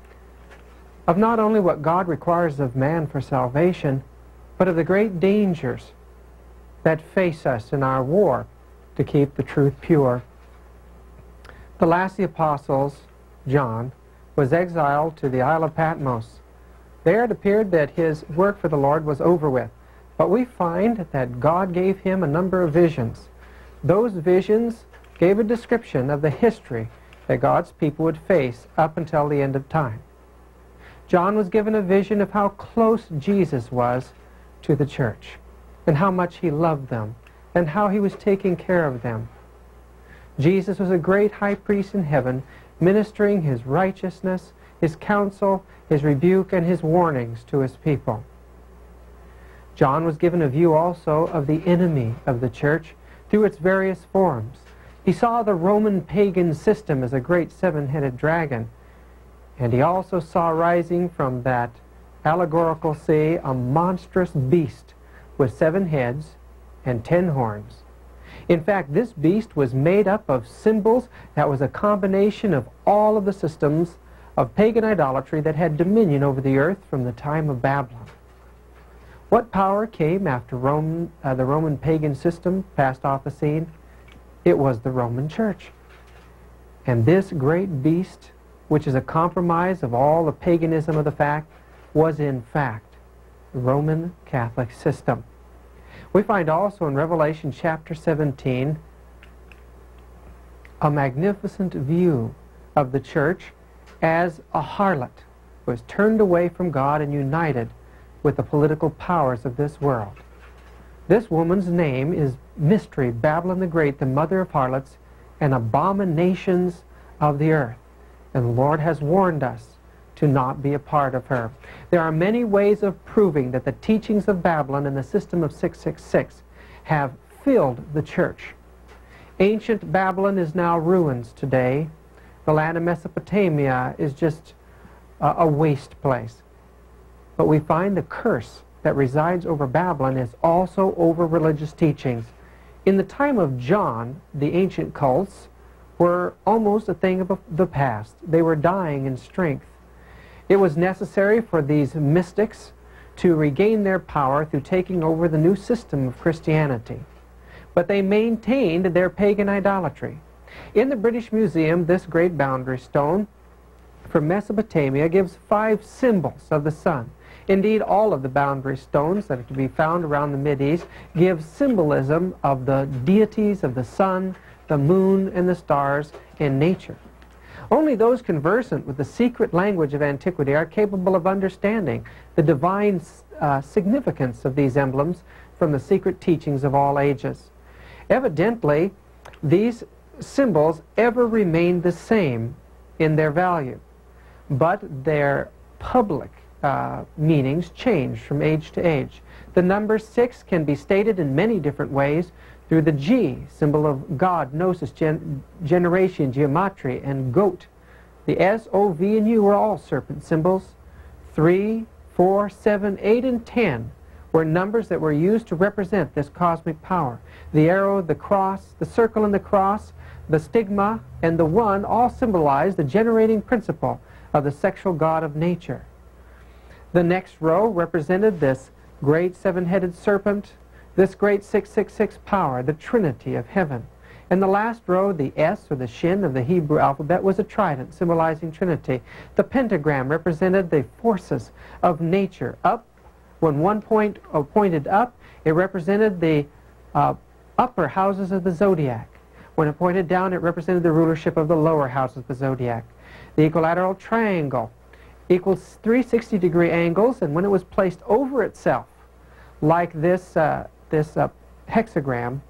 of not only what God requires of man for salvation, but of the great dangers that face us in our war to keep the truth pure. The last of the apostles, John, was exiled to the Isle of Patmos. There it appeared that his work for the Lord was over with. But we find that God gave him a number of visions. Those visions gave a description of the history that God's people would face up until the end of time. John was given a vision of how close Jesus was to the church, and how much he loved them, and how he was taking care of them. Jesus was a great high priest in heaven, ministering his righteousness his counsel, his rebuke, and his warnings to his people. John was given a view also of the enemy of the church through its various forms. He saw the Roman pagan system as a great seven-headed dragon, and he also saw rising from that allegorical sea a monstrous beast with 7 heads and 10 horns. In fact, this beast was made up of symbols that was a combination of all of the systems of pagan idolatry that had dominion over the earth from the time of Babylon. What power came after the Roman pagan system passed off the scene? It was the Roman Church. And this great beast, which is a compromise of all the paganism of the fact, was in fact the Roman Catholic system. We find also in Revelation chapter 17 a magnificent view of the church as a harlot who was turned away from God and united with the political powers of this world. This woman's name is Mystery, Babylon the Great, the mother of harlots and abominations of the earth. And the Lord has warned us to not be a part of her. There are many ways of proving that the teachings of Babylon and the system of 666 have filled the church. Ancient Babylon is now ruins today. The land of Mesopotamia is just a waste place. But we find the curse that resides over Babylon is also over religious teachings. In the time of John, the ancient cults were almost a thing of the past. They were dying in strength. It was necessary for these mystics to regain their power through taking over the new system of Christianity. But they maintained their pagan idolatry. In the British Museum, this great boundary stone from Mesopotamia gives 5 symbols of the sun. Indeed, all of the boundary stones that are to be found around the Mideast give symbolism of the deities of the sun, the moon, and the stars in nature. Only those conversant with the secret language of antiquity are capable of understanding the divine significance of these emblems from the secret teachings of all ages. Evidently, these symbols ever remained the same in their value, but their public meanings change from age to age. The number 6 can be stated in many different ways through the G, symbol of God, gnosis, generation, geometry, and goat. The S, O, V, and U were all serpent symbols. 3, 4, 7, 8, and 10 were numbers that were used to represent this cosmic power. The arrow, the cross, the circle and the cross, the stigma, and the 1 all symbolize the generating principle of the sexual god of nature. The next row represented this great 7-headed serpent, this great 666 power, the Trinity of heaven. In the last row, the S, or the shin of the Hebrew alphabet, was a trident symbolizing Trinity. The pentagram represented the forces of nature. Up, when one point pointed up, it represented the upper houses of the zodiac. When it pointed down, it represented the rulership of the lower houses of the zodiac. The equilateral triangle equals 360-degree angles, and when it was placed over itself, like this hexagram,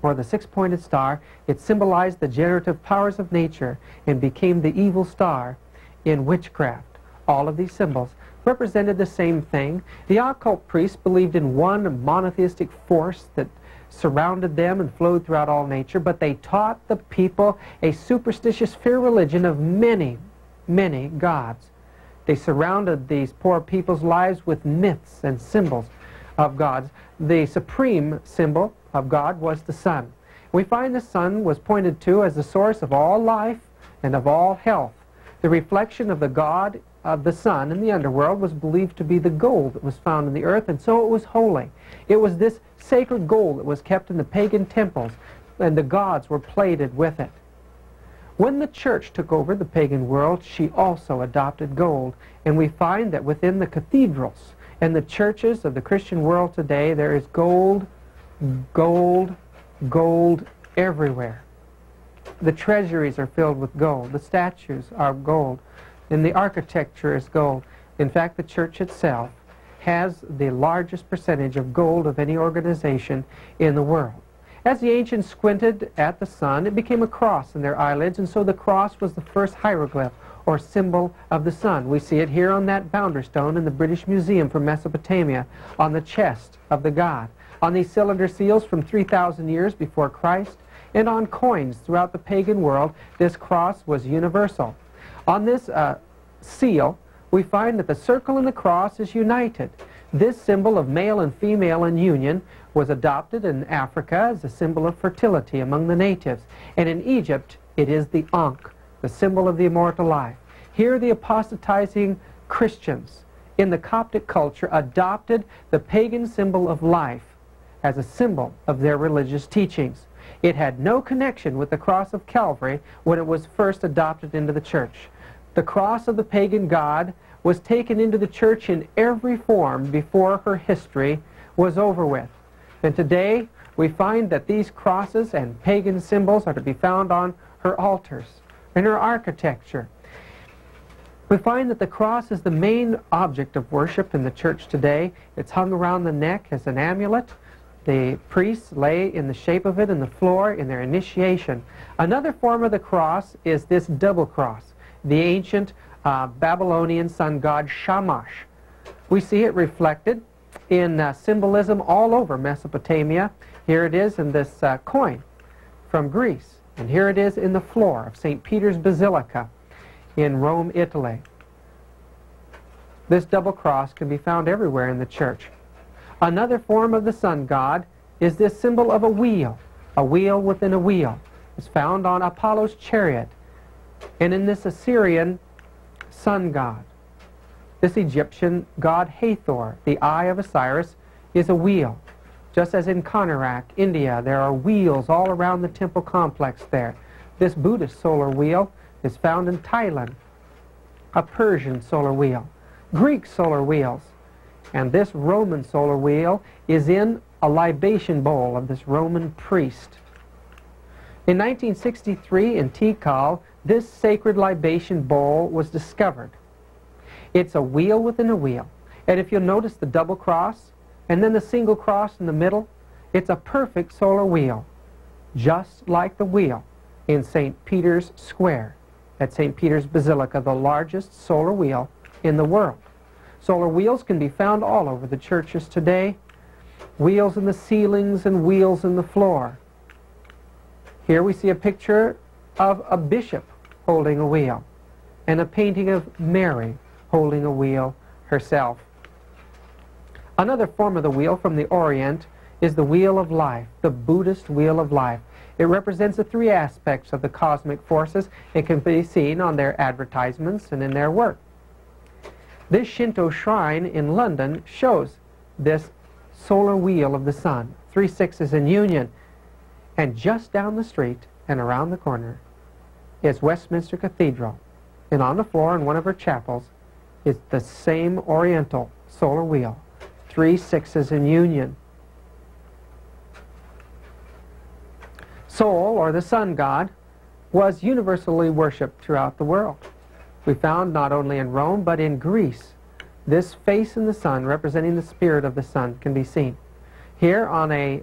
or the 6-pointed star, it symbolized the generative powers of nature and became the evil star in witchcraft. All of these symbols represented the same thing. The occult priests believed in one monotheistic force that surrounded them and flowed throughout all nature, but they taught the people a superstitious fear religion of many, many gods. They surrounded these poor people's lives with myths and symbols of gods. The supreme symbol of God was the sun. We find the sun was pointed to as the source of all life and of all health. The reflection of the god of the sun in the underworld was believed to be the gold that was found in the earth, and so it was holy. It was this sacred gold that was kept in the pagan temples, and the gods were plated with it. When the church took over the pagan world, she also adopted gold, and we find that within the cathedrals and the churches of the Christian world today, there is gold, gold, gold everywhere. The treasuries are filled with gold. The statues are gold. And the architecture is gold. In fact, the church itself has the largest percentage of gold of any organization in the world. As the ancients squinted at the sun, it became a cross in their eyelids, and so the cross was the first hieroglyph or symbol of the sun. We see it here on that boundary stone in the British Museum from Mesopotamia, on the chest of the god, on these cylinder seals from 3,000 years before Christ, and on coins throughout the pagan world. This cross was universal. On this seal, we find that the circle and the cross is united. This symbol of male and female in union was adopted in Africa as a symbol of fertility among the natives. And in Egypt, it is the Ankh, the symbol of the immortal life. Here, the apostatizing Christians in the Coptic culture adopted the pagan symbol of life as a symbol of their religious teachings. It had no connection with the cross of Calvary when it was first adopted into the church. The cross of the pagan god was taken into the church in every form before her history was over with. And today, we find that these crosses and pagan symbols are to be found on her altars, in her architecture. We find that the cross is the main object of worship in the church today. It's hung around the neck as an amulet. The priests lay in the shape of it in the floor in their initiation. Another form of the cross is this double cross, the ancient Babylonian sun god Shamash. We see it reflected in symbolism all over Mesopotamia. Here it is in this coin from Greece, and here it is in the floor of St. Peter's Basilica in Rome, Italy. This double cross can be found everywhere in the church. Another form of the sun god is this symbol of a wheel within a wheel. It's found on Apollo's chariot and in this Assyrian sun god. This Egyptian god Hathor, the eye of Osiris, is a wheel. Just as in Konarak, India, there are wheels all around the temple complex there. This Buddhist solar wheel is found in Thailand, a Persian solar wheel, Greek solar wheels, and this Roman solar wheel is in a libation bowl of this Roman priest. In 1963 in Tikal, this sacred libation bowl was discovered. It's a wheel within a wheel, and if you'll notice the double cross and then the single cross in the middle, it's a perfect solar wheel, just like the wheel in St. Peter's Square at St. Peter's Basilica, the largest solar wheel in the world. Solar wheels can be found all over the churches today. Wheels in the ceilings and wheels in the floor. Here we see a picture of a bishop holding a wheel and a painting of Mary holding a wheel herself. Another form of the wheel from the Orient is the wheel of life, the Buddhist wheel of life. It represents the three aspects of the cosmic forces. It can be seen on their advertisements and in their work. This Shinto shrine in London shows this solar wheel of the sun, 3 sixes in union. And just down the street and around the corner is Westminster Cathedral. And on the floor in one of her chapels is the same Oriental solar wheel, 3 sixes in union. Sol, or the sun god, was universally worshipped throughout the world. We found not only in Rome, but in Greece. This face in the sun, representing the spirit of the sun, can be seen. Here on a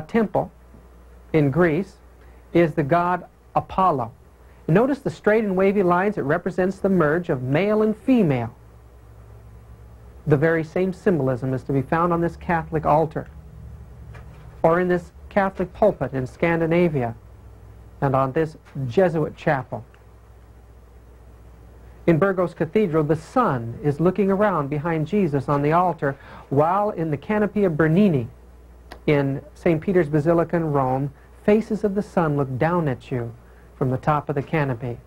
temple in Greece is the god Apollo. Notice the straight and wavy lines. It represents the merge of male and female. The very same symbolism is to be found on this Catholic altar, or in this Catholic pulpit in Scandinavia, and on this Jesuit chapel. In Burgos Cathedral, the sun is looking around behind Jesus on the altar, while in the canopy of Bernini in St. Peter's Basilica in Rome, faces of the sun look down at you from the top of the canopy.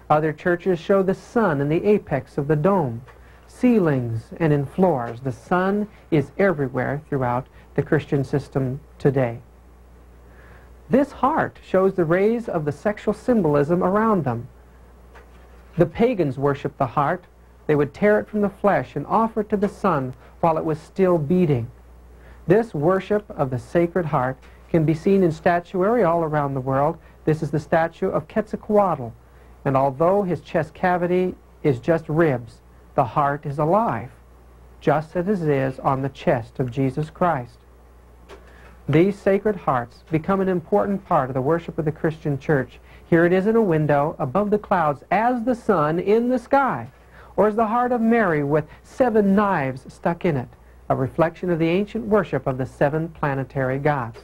Other churches show the sun in the apex of the dome, ceilings, and in floors. The sun is everywhere throughout the Christian system today. This heart shows the rays of the sexual symbolism around them. The pagans worshiped the heart. They would tear it from the flesh and offer it to the sun while it was still beating. This worship of the Sacred Heart can be seen in statuary all around the world. This is the statue of Quetzalcoatl, and although his chest cavity is just ribs, the heart is alive, just as it is on the chest of Jesus Christ. These Sacred Hearts become an important part of the worship of the Christian Church. Here it is in a window above the clouds as the sun in the sky, or as the heart of Mary with 7 knives stuck in it, a reflection of the ancient worship of the 7 planetary gods.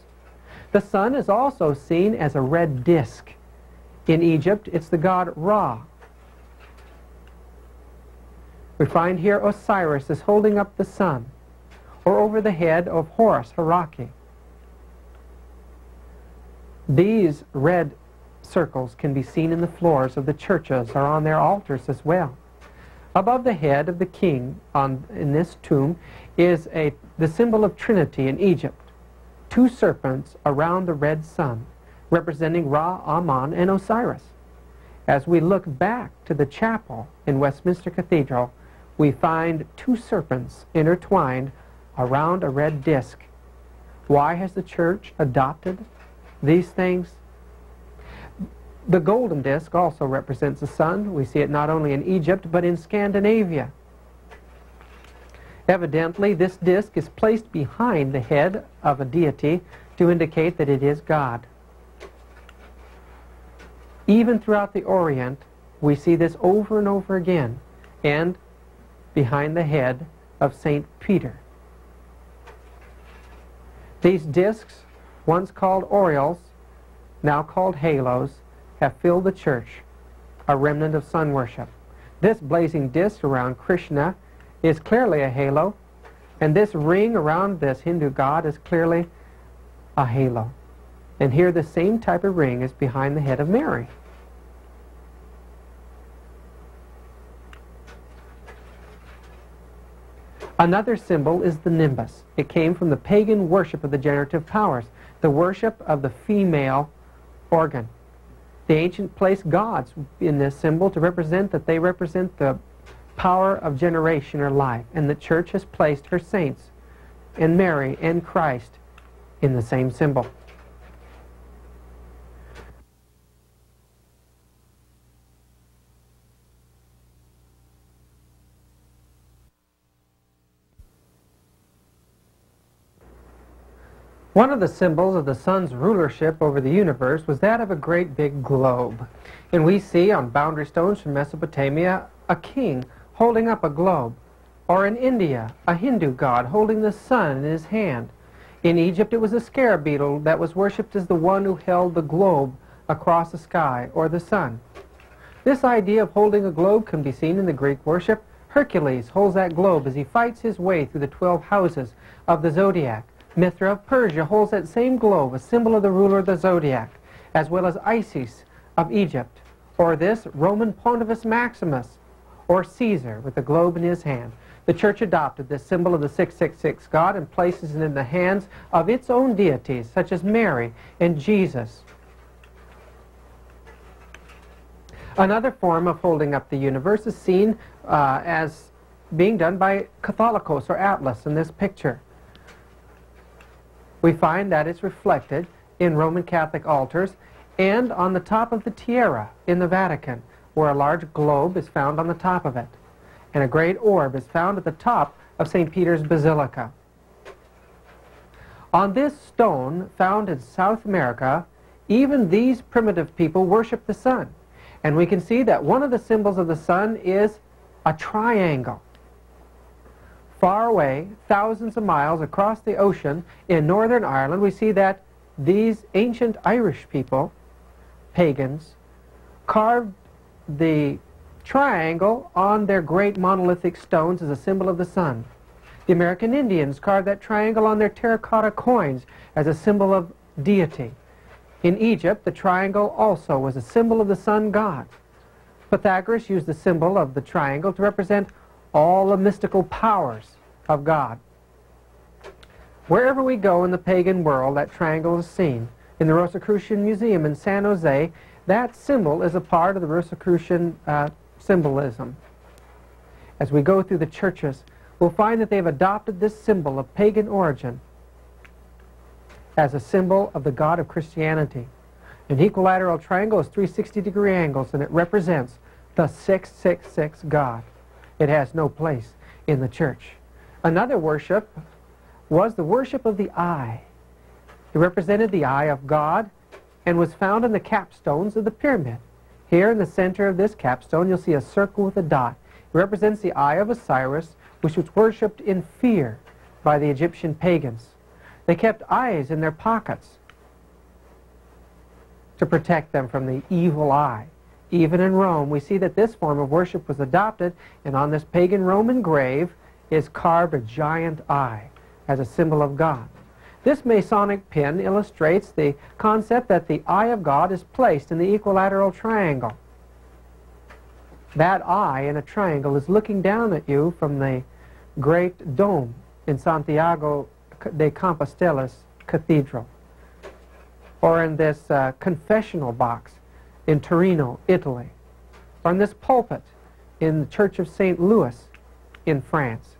The sun is also seen as a red disk. In Egypt, it's the god Ra. We find here Osiris is holding up the sun, or over the head of Horus, Heraki. These red circles can be seen in the floors of the churches or on their altars as well. Above the head of the king in this tomb is the symbol of Trinity in Egypt, 2 serpents around the red sun, representing Ra, Amun, and Osiris. As we look back to the chapel in Westminster Cathedral, we find 2 serpents intertwined around a red disk. Why has the church adopted these things? The golden disc also represents the sun. We see it not only in Egypt, but in Scandinavia. Evidently, this disc is placed behind the head of a deity to indicate that it is God. Even throughout the Orient, we see this over and over again, and behind the head of St. Peter. These discs, once called aureoles, now called halos, have filled the church, a remnant of sun worship. This blazing disc around Krishna is clearly a halo, and this ring around this Hindu god is clearly a halo. And here the same type of ring is behind the head of Mary. Another symbol is the nimbus. It came from the pagan worship of the generative powers, the worship of the female organ. The ancient placed gods in this symbol to represent that they represent the power of generation or life, and the church has placed her saints and Mary and Christ in the same symbol. One of the symbols of the sun's rulership over the universe was that of a great big globe. And we see on boundary stones from Mesopotamia a king holding up a globe. Or in India, a Hindu god holding the sun in his hand. In Egypt, it was a scarab beetle that was worshipped as the one who held the globe across the sky, or the sun. This idea of holding a globe can be seen in the Greek worship. Hercules holds that globe as he fights his way through the 12 houses of the zodiac. Mithra of Persia holds that same globe, a symbol of the ruler of the zodiac, as well as Isis of Egypt, or this Roman Pontifex Maximus, or Caesar, with the globe in his hand. The church adopted this symbol of the 666 God and places it in the hands of its own deities, such as Mary and Jesus. Another form of holding up the universe is seen as being done by Catholicos, or Atlas, in this picture. We find that it's reflected in Roman Catholic altars and on the top of the tiara in the Vatican, where a large globe is found on the top of it, and a great orb is found at the top of St. Peter's Basilica. On this stone, found in South America, even these primitive people worship the sun. And we can see that one of the symbols of the sun is a triangle. Far away, thousands of miles across the ocean in Northern Ireland, we see that these ancient Irish people, pagans, carved the triangle on their great monolithic stones as a symbol of the sun. The American Indians carved that triangle on their terracotta coins as a symbol of deity. In Egypt, the triangle also was a symbol of the sun god. Pythagoras used the symbol of the triangle to represent all the mystical powers of God. Wherever we go in the pagan world, that triangle is seen. In the Rosicrucian Museum in San Jose, that symbol is a part of the Rosicrucian symbolism. As we go through the churches, we'll find that they've adopted this symbol of pagan origin as a symbol of the God of Christianity. An equilateral triangle is 360-degree angles, and it represents the 666 God. It has no place in the church. Another worship was the worship of the eye. It represented the eye of God and was found in the capstones of the pyramid. Here in the center of this capstone you'll see a circle with a dot. It represents the eye of Osiris, which was worshipped in fear by the Egyptian pagans. They kept eyes in their pockets to protect them from the evil eye. Even in Rome, we see that this form of worship was adopted, and on this pagan Roman grave is carved a giant eye as a symbol of God. This Masonic pin illustrates the concept that the eye of God is placed in the equilateral triangle. That eye in a triangle is looking down at you from the great dome in Santiago de Compostella's cathedral, or in this confessional box in Torino, Italy, or in this pulpit in the Church of St. Louis in France.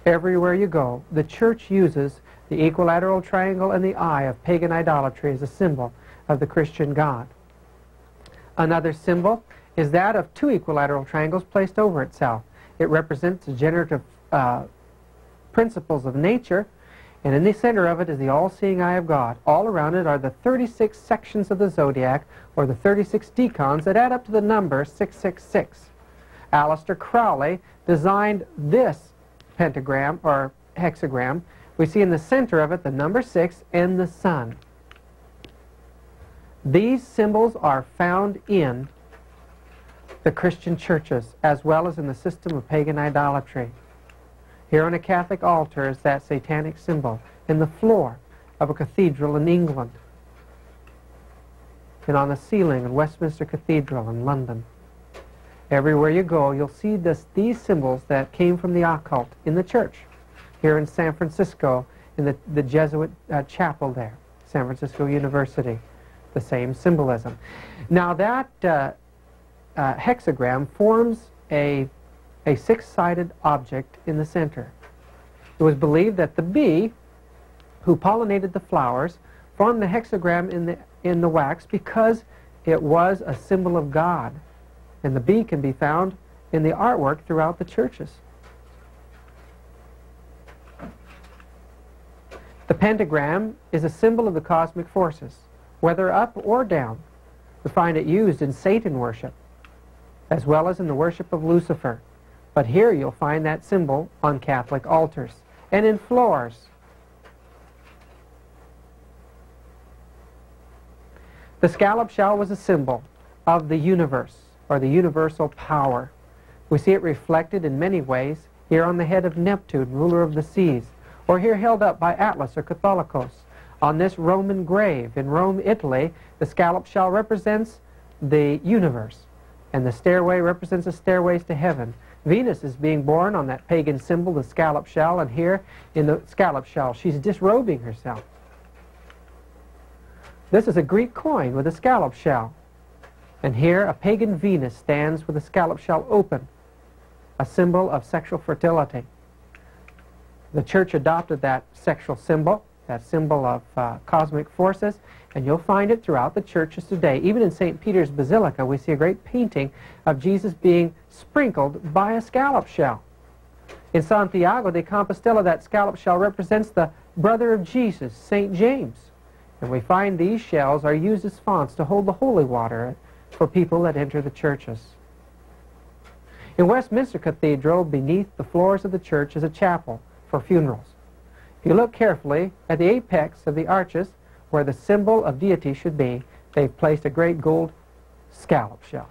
Everywhere you go, the Church uses the equilateral triangle and the eye of pagan idolatry as a symbol of the Christian God. Another symbol is that of two equilateral triangles placed over itself. It represents the generative principles of nature, and in the center of it is the all-seeing eye of God. All around it are the 36 sections of the zodiac, or the 36 decans that add up to the number 666. Aleister Crowley designed this pentagram, or hexagram. We see in the center of it the number 6 and the sun. These symbols are found in the Christian churches, as well as in the system of pagan idolatry. Here on a Catholic altar is that satanic symbol in the floor of a cathedral in England, and on the ceiling in Westminster Cathedral in London. Everywhere you go, you'll see these symbols that came from the occult in the church. Here in San Francisco, in the Jesuit chapel there, San Francisco University, the same symbolism. Now that hexagram forms a six-sided object in the center. It was believed that the bee who pollinated the flowers formed the hexagram in the wax because it was a symbol of God, and the bee can be found in the artwork throughout the churches. The pentagram is a symbol of the cosmic forces, whether up or down. We find it used in Satan worship, as well as in the worship of Lucifer. But here you'll find that symbol on Catholic altars and in floors. The scallop shell was a symbol of the universe, or the universal power. We see it reflected in many ways here on the head of Neptune, ruler of the seas, or here held up by Atlas or Catholicos. On this Roman grave in Rome, Italy, the scallop shell represents the universe, and the stairway represents the stairways to heaven. Venus is being born on that pagan symbol, the scallop shell, and here in the scallop shell she's disrobing herself. This is a Greek coin with a scallop shell, and here a pagan Venus stands with the scallop shell open, a symbol of sexual fertility. The church adopted that sexual symbol, that symbol of cosmic forces, and you'll find it throughout the churches today. Even in St. Peter's Basilica, we see a great painting of Jesus being sprinkled by a scallop shell. In Santiago de Compostela, that scallop shell represents the brother of Jesus, St. James. And we find these shells are used as fonts to hold the holy water for people that enter the churches. In Westminster Cathedral, beneath the floors of the church, is a chapel for funerals. If you look carefully at the apex of the arches, where the symbol of deity should be, they've placed a great gold scallop shell.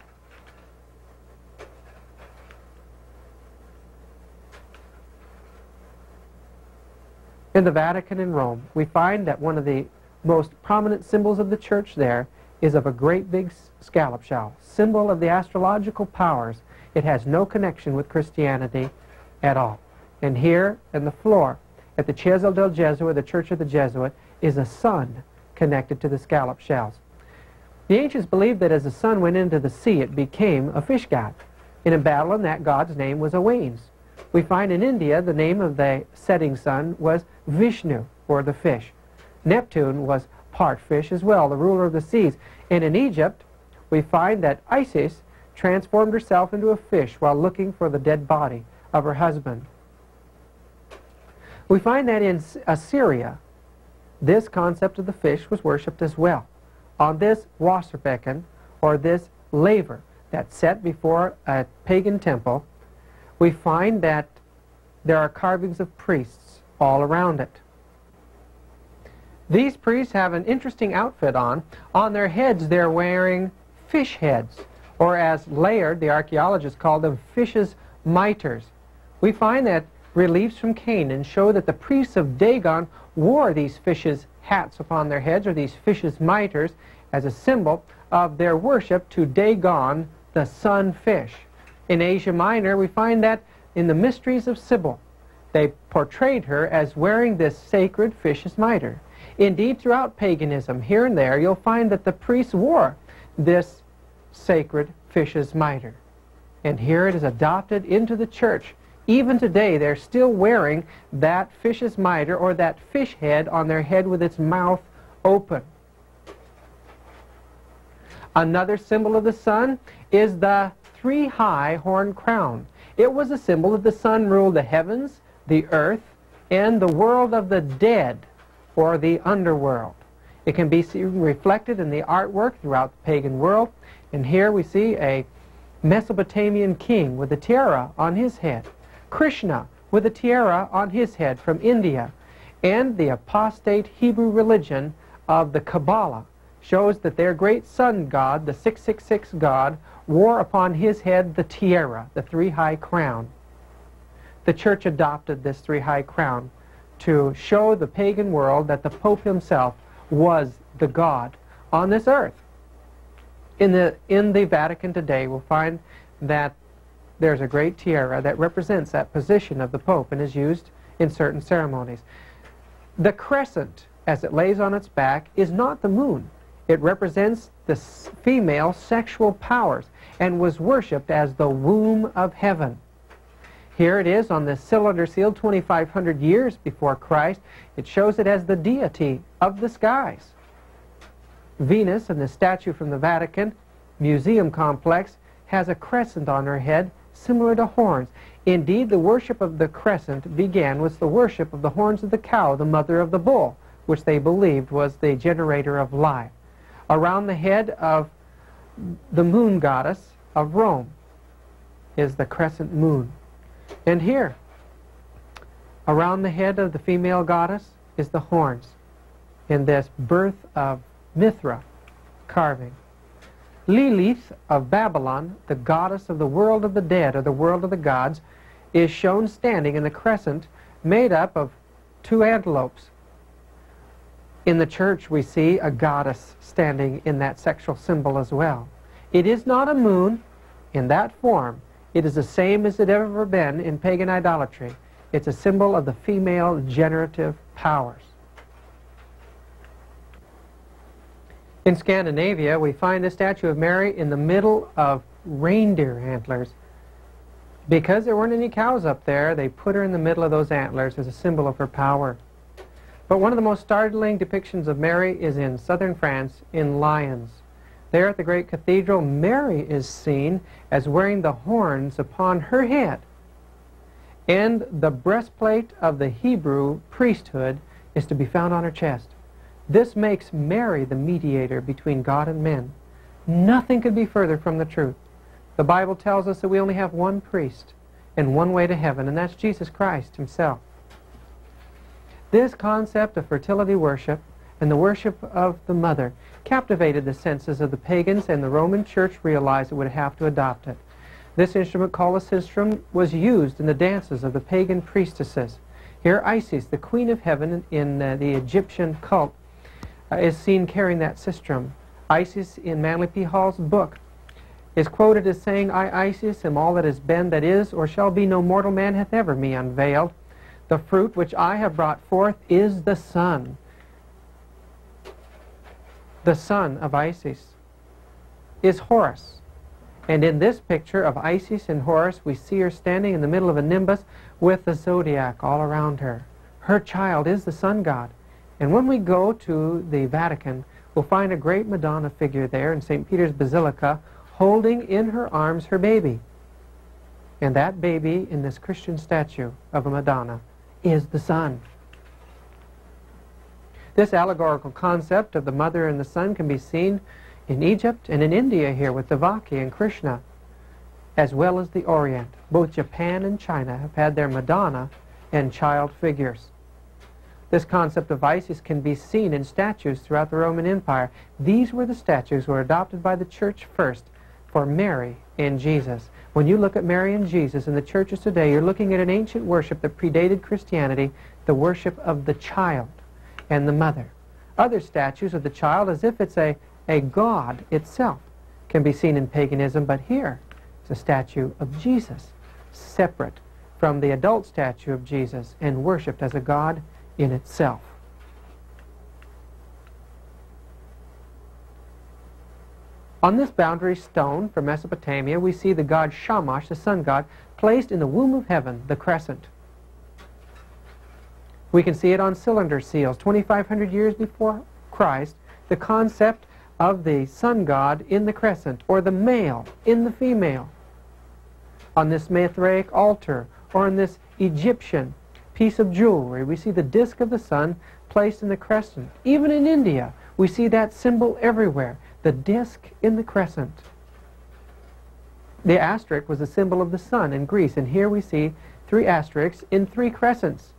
In the Vatican in Rome, we find that one of the most prominent symbols of the church there is of a great big scallop shell, symbol of the astrological powers. It has no connection with Christianity at all. And here in the floor at the Chiesa del Gesù, the Church of the Jesuit, is a sun connected to the scallop shells. The ancients believed that as the sun went into the sea, it became a fish god. And in Babylon, that god's name was Owains. We find in India the name of the setting sun was Vishnu, or the fish. Neptune was part fish as well, the ruler of the seas. And in Egypt, we find that Isis transformed herself into a fish while looking for the dead body of her husband. We find that in Assyria, this concept of the fish was worshipped as well. on this Wasserbecken, or this laver that's set before a pagan temple, we find that there are carvings of priests all around it. These priests have an interesting outfit on. On their heads they're wearing fish heads, or as Layard, the archaeologist, called them, fish's mitres. We find that reliefs from Canaan show that the priests of Dagon wore these fish's hats upon their heads, or these fish's mitres, as a symbol of their worship to Dagon, the sun fish. In Asia Minor, we find that in the Mysteries of Cybele, they portrayed her as wearing this sacred fish's mitre. Indeed, throughout paganism, here and there, you'll find that the priests wore this sacred fish's mitre. And here it is adopted into the church. Even today, they're still wearing that fish's mitre, or that fish head on their head with its mouth open. Another symbol of the sun is the three-high horn crown. It was a symbol that the sun ruled the heavens, the earth, and the world of the dead, or the underworld. It can be seen reflected in the artwork throughout the pagan world. And here we see a Mesopotamian king with a tiara on his head, Krishna with a tiara on his head from India, and the apostate Hebrew religion of the Kabbalah shows that their great sun god, the 666 god, wore upon his head the tiara, the three-high crown. The church adopted this three-high crown to show the pagan world that the Pope himself was the God on this earth. In the Vatican today, we'll find that there's a great tiara that represents that position of the Pope and is used in certain ceremonies. The crescent, as it lays on its back, is not the moon. It represents the female sexual powers and was worshipped as the womb of heaven. Here it is on the cylinder seal 2,500 years before Christ. It shows it as the deity of the skies. Venus, in the statue from the Vatican Museum complex, has a crescent on her head similar to horns. Indeed, the worship of the crescent began with the worship of the horns of the cow, the mother of the bull, which they believed was the generator of life. Around the head of the moon goddess of Rome is the crescent moon. And here, around the head of the female goddess is the horns in this birth of Mithra carving. Lilith of Babylon, the goddess of the world of the dead, or the world of the gods, is shown standing in the crescent made up of two antelopes. In the church we see a goddess standing in that sexual symbol as well. It is not a moon in that form. It is the same as it ever been in pagan idolatry. It's a symbol of the female generative powers. In Scandinavia, we find the statue of Mary in the middle of reindeer antlers. Because there weren't any cows up there, they put her in the middle of those antlers as a symbol of her power. But one of the most startling depictions of Mary is in southern France in Lyons. There at the great cathedral, Mary is seen as wearing the horns upon her head. And the breastplate of the Hebrew priesthood is to be found on her chest. This makes Mary the mediator between God and men. Nothing could be further from the truth. The Bible tells us that we only have one priest and one way to heaven, and that's Jesus Christ himself. This concept of fertility worship and the worship of the mother captivated the senses of the pagans, and the Roman Church realized it would have to adopt it. This instrument, called a sistrum, was used in the dances of the pagan priestesses. Here Isis, the queen of heaven in the Egyptian cult, is seen carrying that sistrum. Isis, in Manly P. Hall's book, is quoted as saying, "I, Isis, am all that has been, that is, or shall be, no mortal man hath ever me unveiled. The fruit which I have brought forth is the son." The son of Isis is Horus. And in this picture of Isis and Horus, we see her standing in the middle of a nimbus with the zodiac all around her. Her child is the sun god. And when we go to the Vatican, we'll find a great Madonna figure there in St. Peter's Basilica, holding in her arms her baby. And that baby in this Christian statue of a Madonna is the sun. This allegorical concept of the mother and the son can be seen in Egypt and in India here with Devaki and Krishna, as well as the Orient. Both Japan and China have had their Madonna and child figures. This concept of Isis can be seen in statues throughout the Roman Empire. These were the statues that were adopted by the church first for Mary and Jesus. When you look at Mary and Jesus in the churches today, you're looking at an ancient worship that predated Christianity, the worship of the child and the mother. Other statues of the child, as if it's a god itself, can be seen in paganism, but here it's a statue of Jesus, separate from the adult statue of Jesus and worshipped as a god in itself. On this boundary stone from Mesopotamia, we see the god Shamash, the sun god, placed in the womb of heaven, the crescent. We can see it on cylinder seals. 2,500 years before Christ, the concept of the sun god in the crescent, or the male in the female. On this Mithraic altar, or in this Egyptian piece of jewelry, we see the disk of the sun placed in the crescent. Even in India, we see that symbol everywhere, the disk in the crescent. The asterisk was a symbol of the sun in Greece, and here we see 3 asterisks in 3 crescents.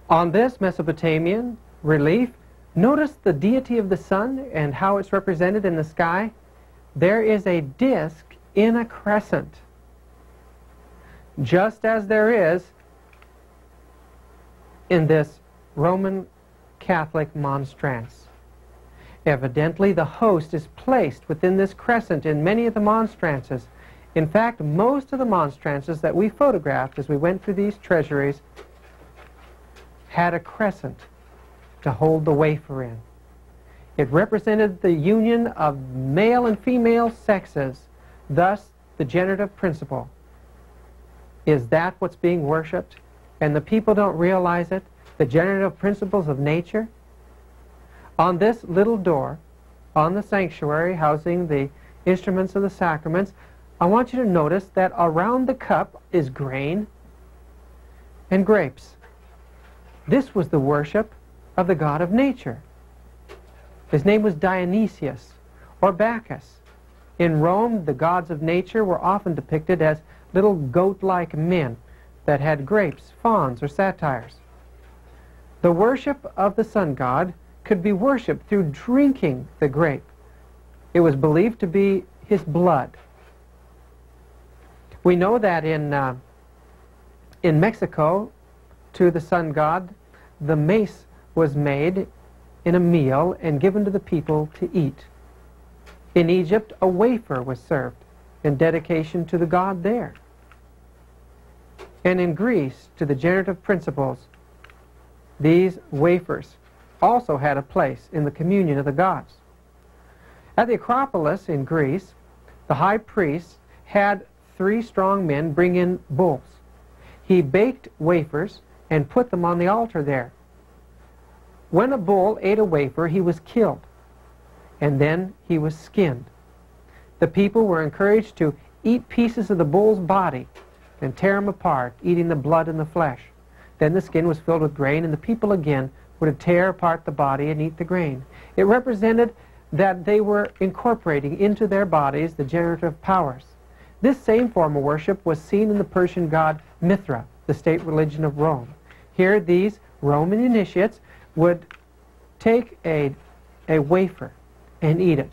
On this Mesopotamian relief, notice the deity of the sun and how it's represented in the sky. There is a disk in a crescent, just as there is in this Roman Catholic monstrance. Evidently, the host is placed within this crescent in many of the monstrances. In fact, most of the monstrances that we photographed as we went through these treasuries had a crescent to hold the wafer in. It represented the union of male and female sexes, thus the generative principle. Is that what's being worshipped? And the people don't realize it? The generative principles of nature? On this little door, on the sanctuary housing the instruments of the sacraments, I want you to notice that around the cup is grain and grapes. This was the worship of the god of nature. His name was Dionysius or Bacchus. In Rome, the gods of nature were often depicted as little goat-like men that had grapes, fawns, or satyrs. The worship of the sun god could be worshipped through drinking the grape. It was believed to be his blood. We know that in Mexico, to the sun god, the mace was made in a meal and given to the people to eat. In Egypt, a wafer was served in dedication to the god there. And in Greece, to the generative principles, these wafers also had a place in the communion of the gods. At the Acropolis in Greece, the high priest had 3 strong men bring in bulls. He baked wafers and put them on the altar there. When a bull ate a wafer, he was killed, and then he was skinned. The people were encouraged to eat pieces of the bull's body and tear them apart, eating the blood and the flesh. Then the skin was filled with grain, and the people again were to tear apart the body and eat the grain. It represented that they were incorporating into their bodies the generative powers. This same form of worship was seen in the Persian god Mithra, the state religion of Rome. Here, these Roman initiates would take a wafer and eat it.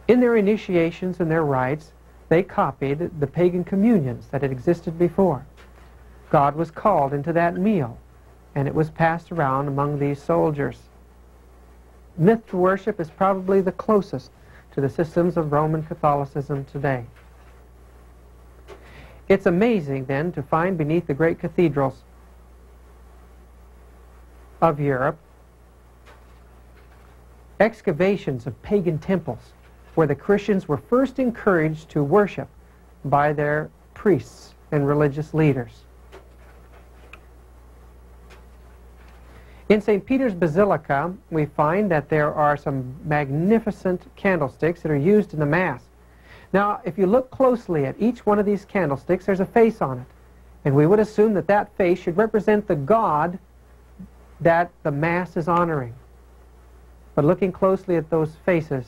In their initiations and their rites, they copied the pagan communions that had existed before. God was called into that meal, and it was passed around among these soldiers. Mithra worship is probably the closest to the systems of Roman Catholicism today. It's amazing, then, to find beneath the great cathedrals of Europe excavations of pagan temples where the Christians were first encouraged to worship by their priests and religious leaders. In St. Peter's Basilica, we find that there are some magnificent candlesticks that are used in the Mass. Now, if you look closely at each one of these candlesticks, there's a face on it. And we would assume that that face should represent the God that the Mass is honoring. But looking closely at those faces,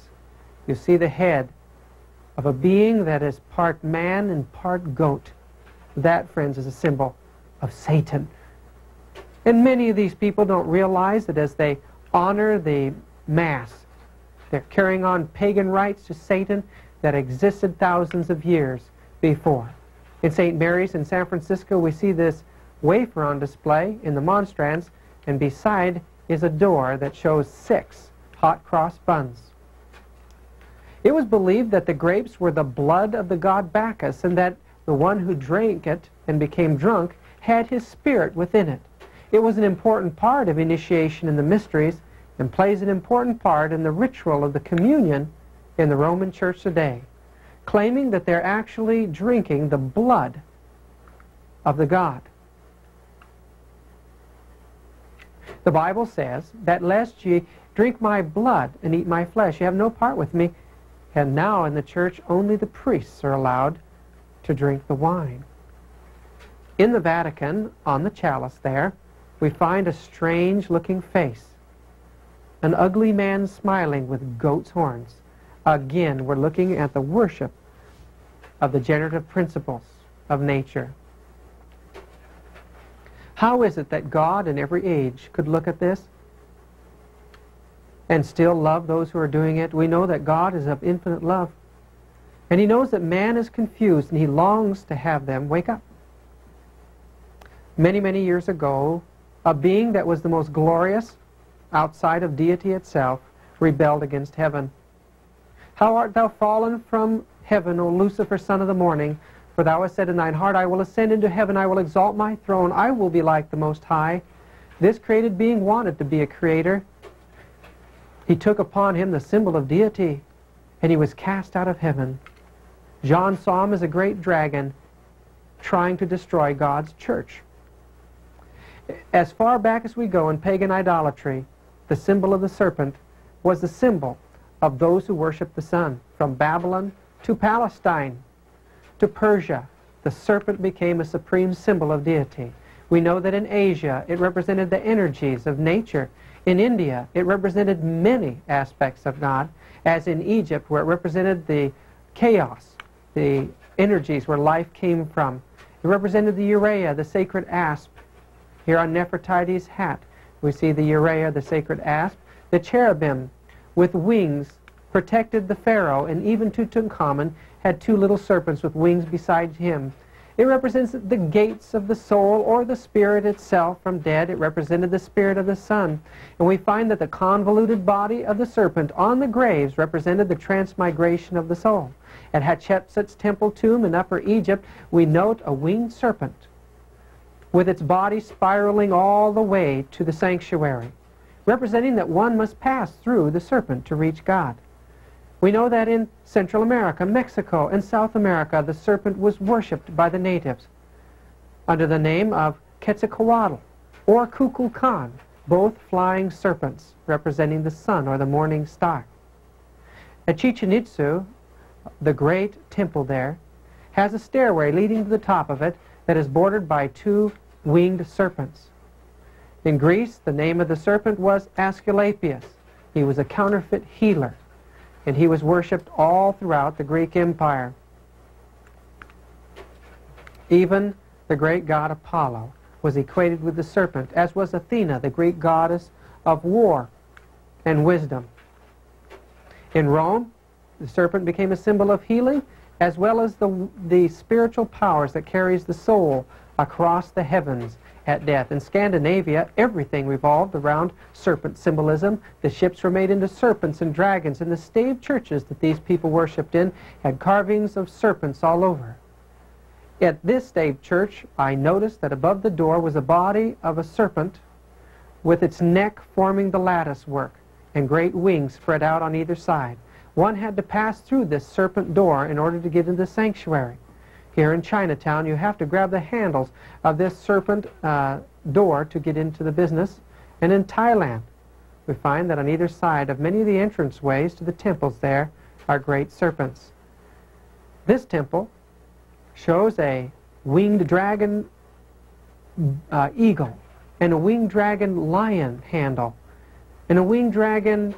you see the head of a being that is part man and part goat. That, friends, is a symbol of Satan. And many of these people don't realize that as they honor the Mass, they're carrying on pagan rites to Satan that existed thousands of years before. In St. Mary's in San Francisco, we see this wafer on display in the monstrance, and beside is a door that shows 6 hot cross buns. It was believed that the grapes were the blood of the god Bacchus, and that the one who drank it and became drunk had his spirit within it. It was an important part of initiation in the mysteries and plays an important part in the ritual of the communion in the Roman Church today, claiming that they're actually drinking the blood of the god. The Bible says that lest ye drink my blood and eat my flesh, you have no part with me. And now in the church only the priests are allowed to drink the wine. In the Vatican, on the chalice there, we find a strange looking face. An ugly man smiling with goat's horns. Again, we're looking at the worship of the generative principles of nature. How is it that God in every age could look at this and still love those who are doing it? We know that God is of infinite love. And He knows that man is confused, and He longs to have them wake up. Many, many years ago, a being that was the most glorious outside of deity itself rebelled against heaven. How art thou fallen from heaven, O Lucifer, son of the morning? For thou hast said in thine heart, I will ascend into heaven, I will exalt my throne, I will be like the Most High. This created being wanted to be a creator. He took upon him the symbol of deity, and he was cast out of heaven. John saw him as a great dragon trying to destroy God's church. As far back as we go in pagan idolatry, the symbol of the serpent was the symbol of those who worship the sun. From Babylon to Palestine to Persia, the serpent became a supreme symbol of deity. We know that in Asia it represented the energies of nature. In India it represented many aspects of God, as in Egypt where it represented the chaos, the energies where life came from. It represented the urea, the sacred asp. Here on Nefertiti's hat we see the urea, the sacred asp. The cherubim with wings protected the pharaoh, and even Tutankhamun had 2 little serpents with wings beside him. It represents the gates of the soul, or the spirit itself from dead. It represented the spirit of the sun. And we find that the convoluted body of the serpent on the graves represented the transmigration of the soul. At Hatshepsut's temple tomb in Upper Egypt, we note a winged serpent with its body spiraling all the way to the sanctuary, representing that one must pass through the serpent to reach God. We know that in Central America, Mexico, and South America, the serpent was worshipped by the natives under the name of Quetzalcoatl or Kukulkan, both flying serpents representing the sun or the morning star. At Chichen Itza, the great temple there, has a stairway leading to the top of it that is bordered by 2 winged serpents. In Greece, the name of the serpent was Asclepius. He was a counterfeit healer, and he was worshipped all throughout the Greek Empire. Even the great god Apollo was equated with the serpent, as was Athena, the Greek goddess of war and wisdom. In Rome, the serpent became a symbol of healing, as well as the spiritual powers that carries the soul across the heavens at death. In Scandinavia, everything revolved around serpent symbolism. The ships were made into serpents and dragons, and the stave churches that these people worshipped in had carvings of serpents all over. At this stave church, I noticed that above the door was a body of a serpent with its neck forming the lattice work and great wings spread out on either side. One had to pass through this serpent door in order to get into the sanctuary. Here in Chinatown, you have to grab the handles of this serpent door to get into the business. And in Thailand, we find that on either side of many of the entranceways to the temples there are great serpents. This temple shows a winged dragon eagle, and a winged dragon lion handle, and a winged dragon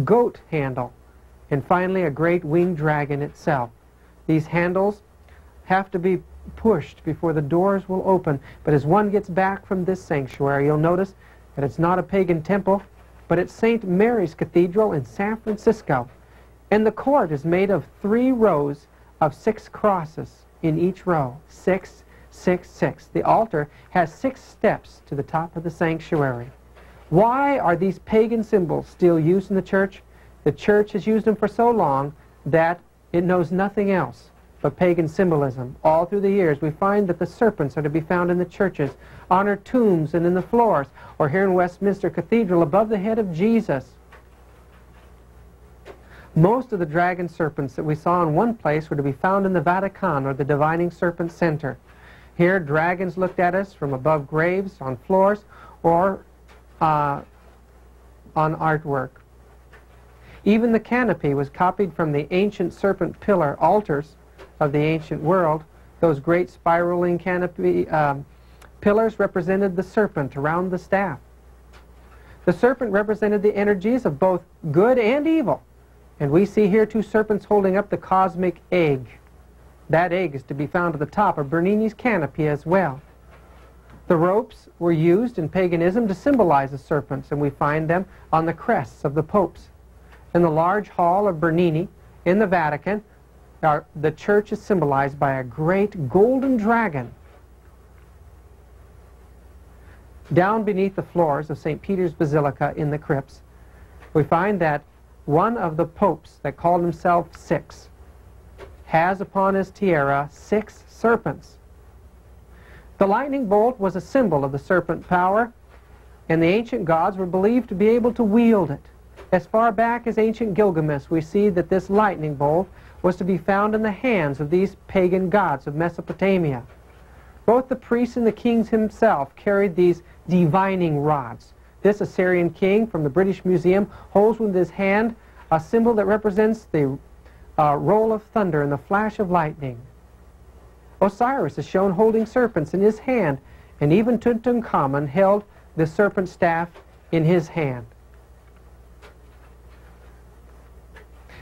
goat handle, and finally a great winged dragon itself. These handles have to be pushed before the doors will open, but as one gets back from this sanctuary, you'll notice that it's not a pagan temple, but it's St. Mary's Cathedral in San Francisco. And the court is made of 3 rows of 6 crosses in each row. 6, 6, 6. The altar has 6 steps to the top of the sanctuary. Why are these pagan symbols still used in the church? The church has used them for so long that it knows nothing else but pagan symbolism. All through the years we find that the serpents are to be found in the churches, on our tombs and in the floors, or here in Westminster Cathedral above the head of Jesus. Most of the dragon serpents that we saw in one place were to be found in the Vatican, or the Divining Serpent Center. Here dragons looked at us from above graves, on floors, or on artwork. Even the canopy was copied from the ancient serpent pillar altars of the ancient world. Those great spiraling canopy pillars represented the serpent around the staff. The serpent represented the energies of both good and evil. And we see here 2 serpents holding up the cosmic egg. That egg is to be found at the top of Bernini's canopy as well. The ropes were used in paganism to symbolize the serpents, and we find them on the crests of the popes. In the large hall of Bernini in the Vatican, the church is symbolized by a great golden dragon. Down beneath the floors of St. Peter's Basilica in the crypts, we find that one of the popes that called himself Six has upon his tiara 6 serpents. The lightning bolt was a symbol of the serpent power, and the ancient gods were believed to be able to wield it. As far back as ancient Gilgamesh, we see that this lightning bolt was to be found in the hands of these pagan gods of Mesopotamia. Both the priests and the kings himself carried these divining rods. This Assyrian king from the British Museum holds with his hand a symbol that represents the roll of thunder and the flash of lightning. Osiris is shown holding serpents in his hand, and even Tutankhamun held the serpent staff in his hand.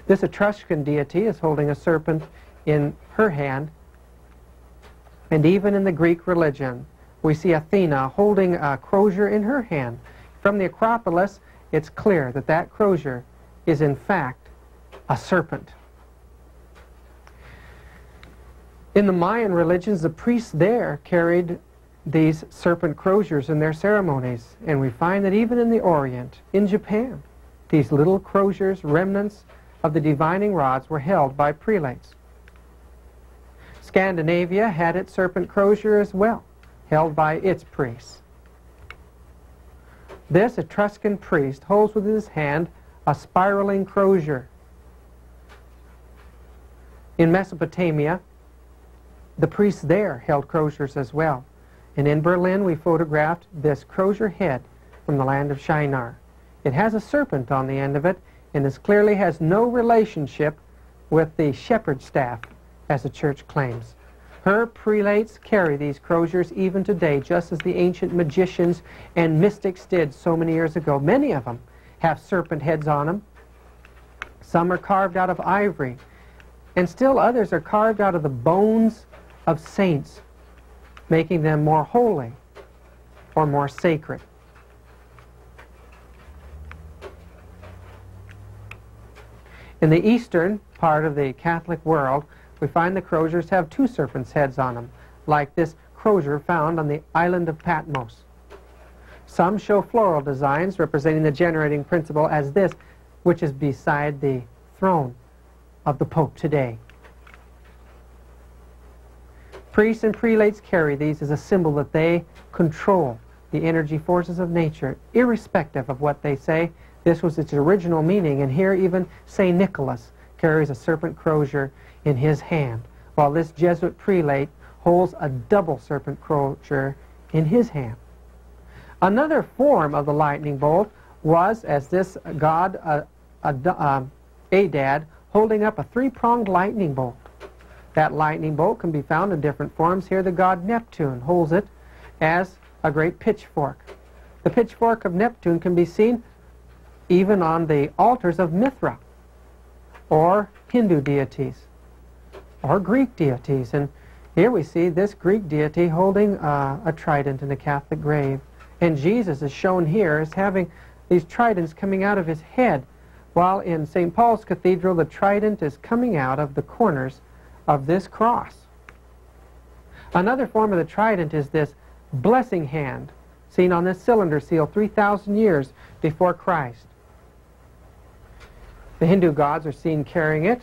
This Etruscan deity is holding a serpent in her hand, and even in the Greek religion we see Athena holding a crozier in her hand. From the Acropolis, it's clear that that crozier is in fact a serpent. In the Mayan religions, the priests there carried these serpent croziers in their ceremonies, and we find that even in the Orient, in Japan, these little croziers, remnants of the divining rods, were held by prelates. Scandinavia had its serpent crozier as well, held by its priests. This Etruscan priest holds with his hand a spiraling crozier. In Mesopotamia, the priests there held croziers as well. And in Berlin, we photographed this crozier head from the land of Shinar. It has a serpent on the end of it, and this clearly has no relationship with the shepherd's staff, as the church claims. Her prelates carry these croziers even today, just as the ancient magicians and mystics did so many years ago. Many of them have serpent heads on them. Some are carved out of ivory, and still others are carved out of the bones of saints, making them more holy or more sacred. In the eastern part of the Catholic world, we find the croziers have 2 serpents' heads on them, like this crozier found on the island of Patmos. Some show floral designs representing the generating principle, as this, which is beside the throne of the Pope today. Priests and prelates carry these as a symbol that they control the energy forces of nature, irrespective of what they say. This was its original meaning, and here even St. Nicholas carries a serpent crozier in his hand, while this Jesuit prelate holds a double serpent crozier in his hand. Another form of the lightning bolt was as this god Adad holding up a 3-pronged lightning bolt. That lightning bolt can be found in different forms. Here the god Neptune holds it as a great pitchfork. The pitchfork of Neptune can be seen even on the altars of Mithra, or Hindu deities, or Greek deities. And here we see this Greek deity holding a trident in the Catholic grave. And Jesus is shown here as having these tridents coming out of his head, while in St. Paul's Cathedral the trident is coming out of the corners of this cross. Another form of the trident is this blessing hand, seen on this cylinder seal 3,000 years before Christ. The Hindu gods are seen carrying it,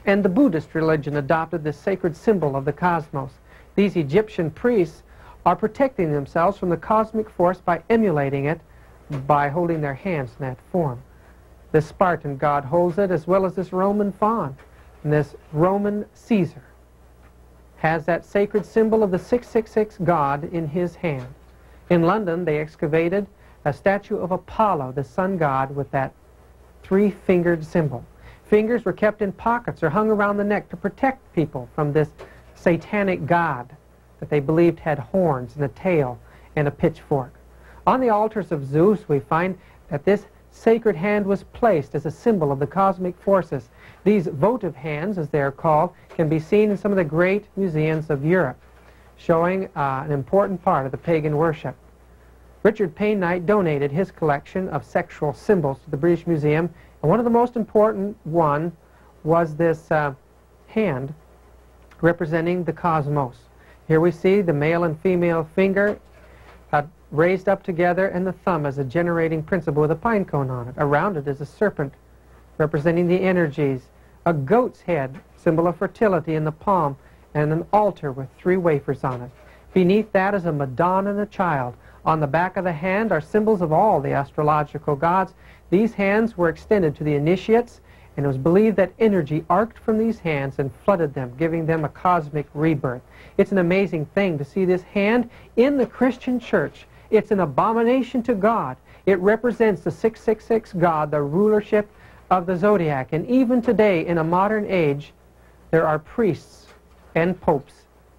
and the Buddhist religion adopted this sacred symbol of the cosmos. These Egyptian priests are protecting themselves from the cosmic force by emulating it, by holding their hands in that form. The Spartan god holds it, as well as this Roman faun. And this Roman Caesar has that sacred symbol of the 666 god in his hand. In London, they excavated a statue of Apollo, the sun god, with that three-fingered symbol. Fingers were kept in pockets or hung around the neck to protect people from this satanic god that they believed had horns and a tail and a pitchfork. On the altars of Zeus, we find that this sacred hand was placed as a symbol of the cosmic forces. These votive hands, as they are called, can be seen in some of the great museums of Europe, showing an important part of the pagan worship. Richard Payne Knight donated his collection of sexual symbols to the British Museum, and one of the most important one was this hand representing the cosmos. Here we see the male and female finger raised up together, and the thumb as a generating principle with a pine cone on it. Around it is a serpent representing the energies, a goat's head, symbol of fertility, in the palm, and an altar with 3 wafers on it. Beneath that is a Madonna and a child. On the back of the hand are symbols of all the astrological gods. These hands were extended to the initiates, and it was believed that energy arced from these hands and flooded them, giving them a cosmic rebirth. It's an amazing thing to see this hand in the Christian church. It's an abomination to God. It represents the 666 God, the rulership of the zodiac. And even today, in a modern age, there are priests and popes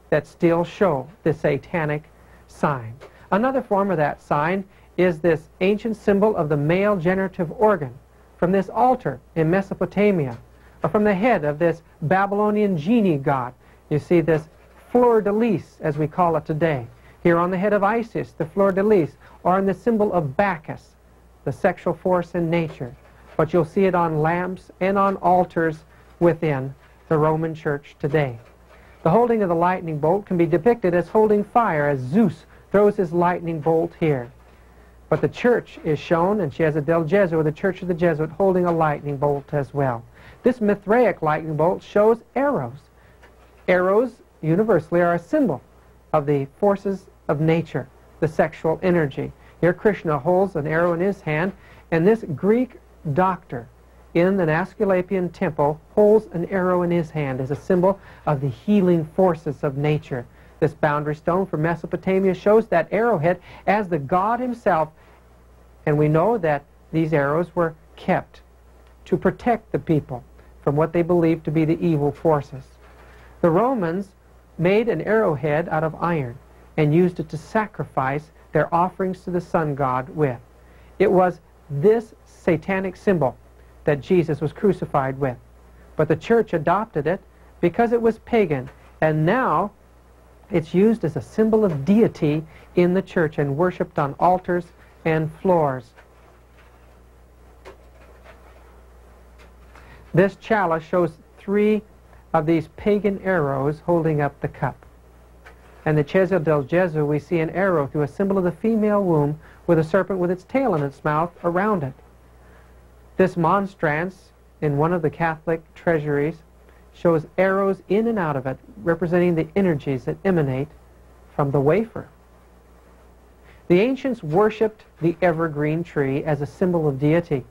that still show the satanic sign. Another form of that sign is this ancient symbol of the male generative organ from this altar in Mesopotamia, or from the head of this Babylonian genie god. You see this fleur-de-lis, as we call it today. Here on the head of Isis, the fleur-de-lis, or on the symbol of Bacchus, the sexual force in nature. But you'll see it on lamps and on altars within the Roman Church today. The holding of the lightning bolt can be depicted as holding fire, as Zeus throws his lightning bolt here. But the church is shown, and she has a Del Gesù, the Church of the Jesuit, holding a lightning bolt as well. This Mithraic lightning bolt shows arrows. Arrows, universally, are a symbol of the forces of nature, the sexual energy. Here Krishna holds an arrow in his hand, and this Greek doctor in the Asclepian temple holds an arrow in his hand as a symbol of the healing forces of nature. This boundary stone from Mesopotamia shows that arrowhead as the god himself, and we know that these arrows were kept to protect the people from what they believed to be the evil forces. The Romans made an arrowhead out of iron and used it to sacrifice their offerings to the sun god with. It was this satanic symbol that Jesus was crucified with. But the church adopted it because it was pagan, and now it's used as a symbol of deity in the church and worshipped on altars and floors. This chalice shows 3 of these pagan arrows holding up the cup. And the Cesio del Gesù, we see an arrow through a symbol of the female womb with a serpent with its tail in its mouth around it. This monstrance in one of the Catholic treasuries shows arrows in and out of it, representing the energies that emanate from the wafer. The ancients worshipped the evergreen tree as a symbol of deity.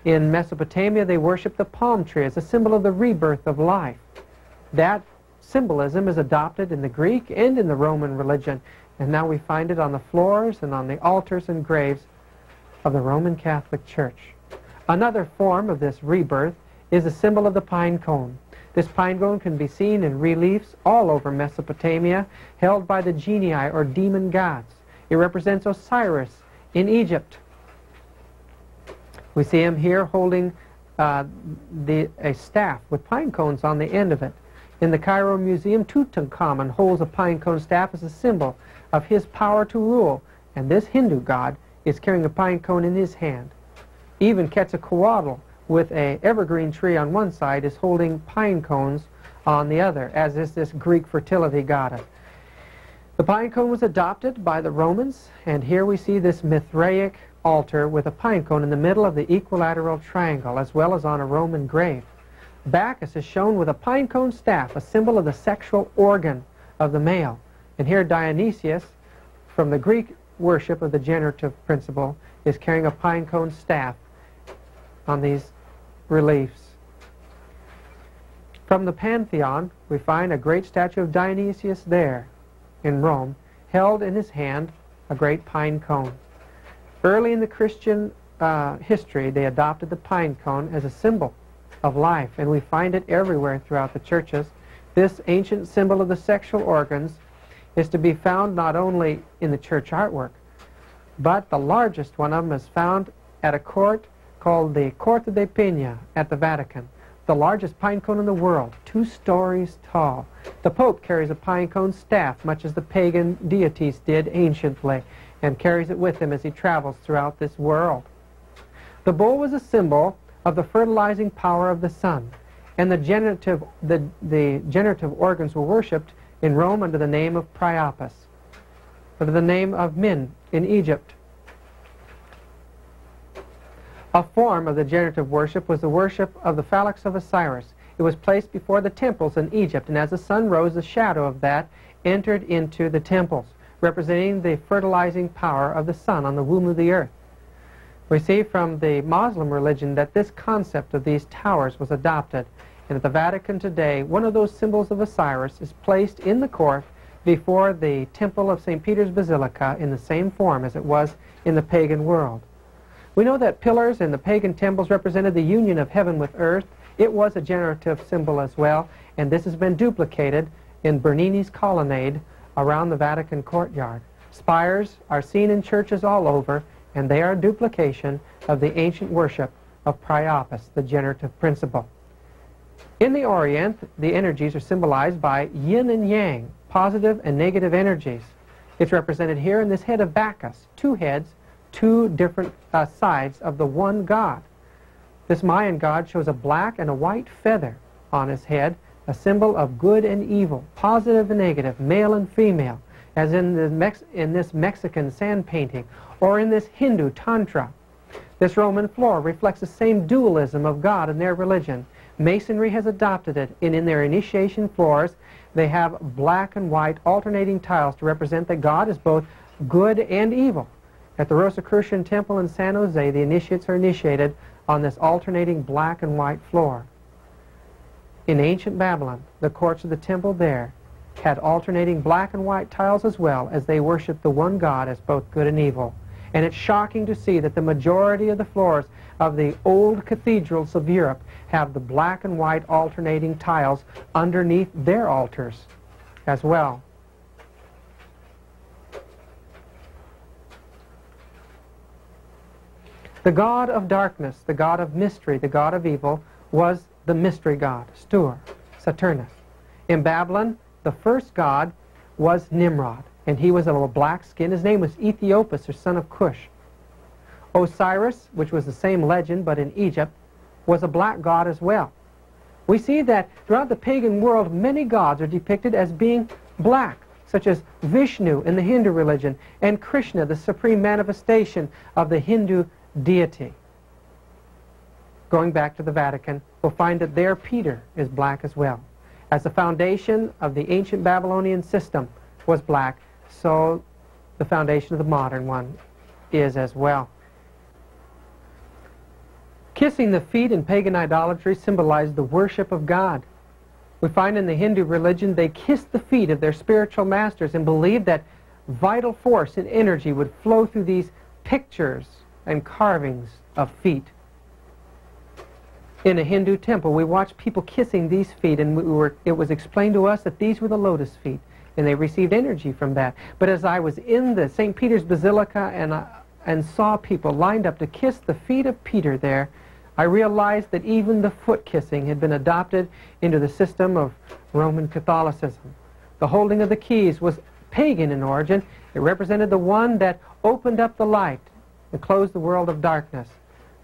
In Mesopotamia, they worshipped the palm tree as a symbol of the rebirth of life. That symbolism is adopted in the Greek and in the Roman religion, and now we find it on the floors and on the altars and graves of the Roman Catholic Church. Another form of this rebirth is a symbol of the pine cone. This pine cone can be seen in reliefs all over Mesopotamia, held by the genii or demon gods. It represents Osiris in Egypt. We see him here holding a staff with pine cones on the end of it. In the Cairo Museum, Tutankhamun holds a pine cone staff as a symbol of his power to rule, and this Hindu god is carrying a pine cone in his hand. Even Quetzalcoatl, with an evergreen tree on one side, is holding pine cones on the other, as is this Greek fertility goddess. The pine cone was adopted by the Romans, and here we see this Mithraic altar with a pine cone in the middle of the equilateral triangle, as well as on a Roman grave. Bacchus is shown with a pine cone staff, a symbol of the sexual organ of the male. And here Dionysius, from the Greek worship of the generative principle, is carrying a pine cone staff on these reliefs. From the Pantheon, we find a great statue of Dionysius there in Rome, held in his hand a great pine cone. Early in the Christian history, they adopted the pine cone as a symbol of life, and we find it everywhere throughout the churches. This ancient symbol of the sexual organs is to be found not only in the church artwork, but the largest one of them is found at a court called the Corte de Pena at the Vatican, the largest pine cone in the world, 2 stories tall. The Pope carries a pine cone staff, much as the pagan deities did anciently, and carries it with him as he travels throughout this world. The bull was a symbol of the fertilizing power of the sun, and the generative organs were worshipped in Rome under the name of Priapus, under the name of Min in Egypt. A form of the generative worship was the worship of the phallus of Osiris. It was placed before the temples in Egypt, and as the sun rose, the shadow of that entered into the temples, representing the fertilizing power of the sun on the womb of the earth. We see from the Muslim religion that this concept of these towers was adopted, and at the Vatican today, one of those symbols of Osiris is placed in the court before the temple of St. Peter's Basilica in the same form as it was in the pagan world. We know that pillars in the pagan temples represented the union of heaven with earth. It was a generative symbol as well, and this has been duplicated in Bernini's colonnade around the Vatican courtyard. Spires are seen in churches all over, and they are a duplication of the ancient worship of Priapus, the generative principle. In the Orient, the energies are symbolized by yin and yang, positive and negative energies. It's represented here in this head of Bacchus, 2 heads, 2 different sides of the one god. This Mayan god shows a black and a white feather on his head, a symbol of good and evil, positive and negative, male and female, as in this Mexican sand painting, or in this Hindu Tantra. This Roman floor reflects the same dualism of God in their religion. Masonry has adopted it, and in their initiation floors, they have black and white alternating tiles to represent that God is both good and evil. At the Rosicrucian Temple in San Jose, the initiates are initiated on this alternating black and white floor. In ancient Babylon, the courts of the temple there had alternating black and white tiles as well, as they worshiped the one God as both good and evil. And it's shocking to see that the majority of the floors of the old cathedrals of Europe have the black and white alternating tiles underneath their altars as well. The god of darkness, the god of mystery, the god of evil, was the mystery god, Stur, Saturnus. In Babylon, the first god was Nimrod, and he was of a black skin. His name was Ethiopus, or son of Cush. Osiris, which was the same legend but in Egypt, was a black god as well. We see that throughout the pagan world, many gods are depicted as being black, such as Vishnu in the Hindu religion, and Krishna, the supreme manifestation of the Hindu deity. Going back to the Vatican, we'll find that there Peter is black as well. As the foundation of the ancient Babylonian system was black, so the foundation of the modern one is as well. Kissing the feet in pagan idolatry symbolized the worship of God. We find in the Hindu religion they kissed the feet of their spiritual masters and believed that vital force and energy would flow through these pictures and carvings of feet. In a Hindu temple, we watched people kissing these feet, and it was explained to us that these were the lotus feet, and they received energy from that. But as I was in the St. Peter's Basilica and saw people lined up to kiss the feet of Peter there, I realized that even the foot kissing had been adopted into the system of Roman Catholicism. The holding of the keys was pagan in origin. It represented the one that opened up the light and closed the world of darkness.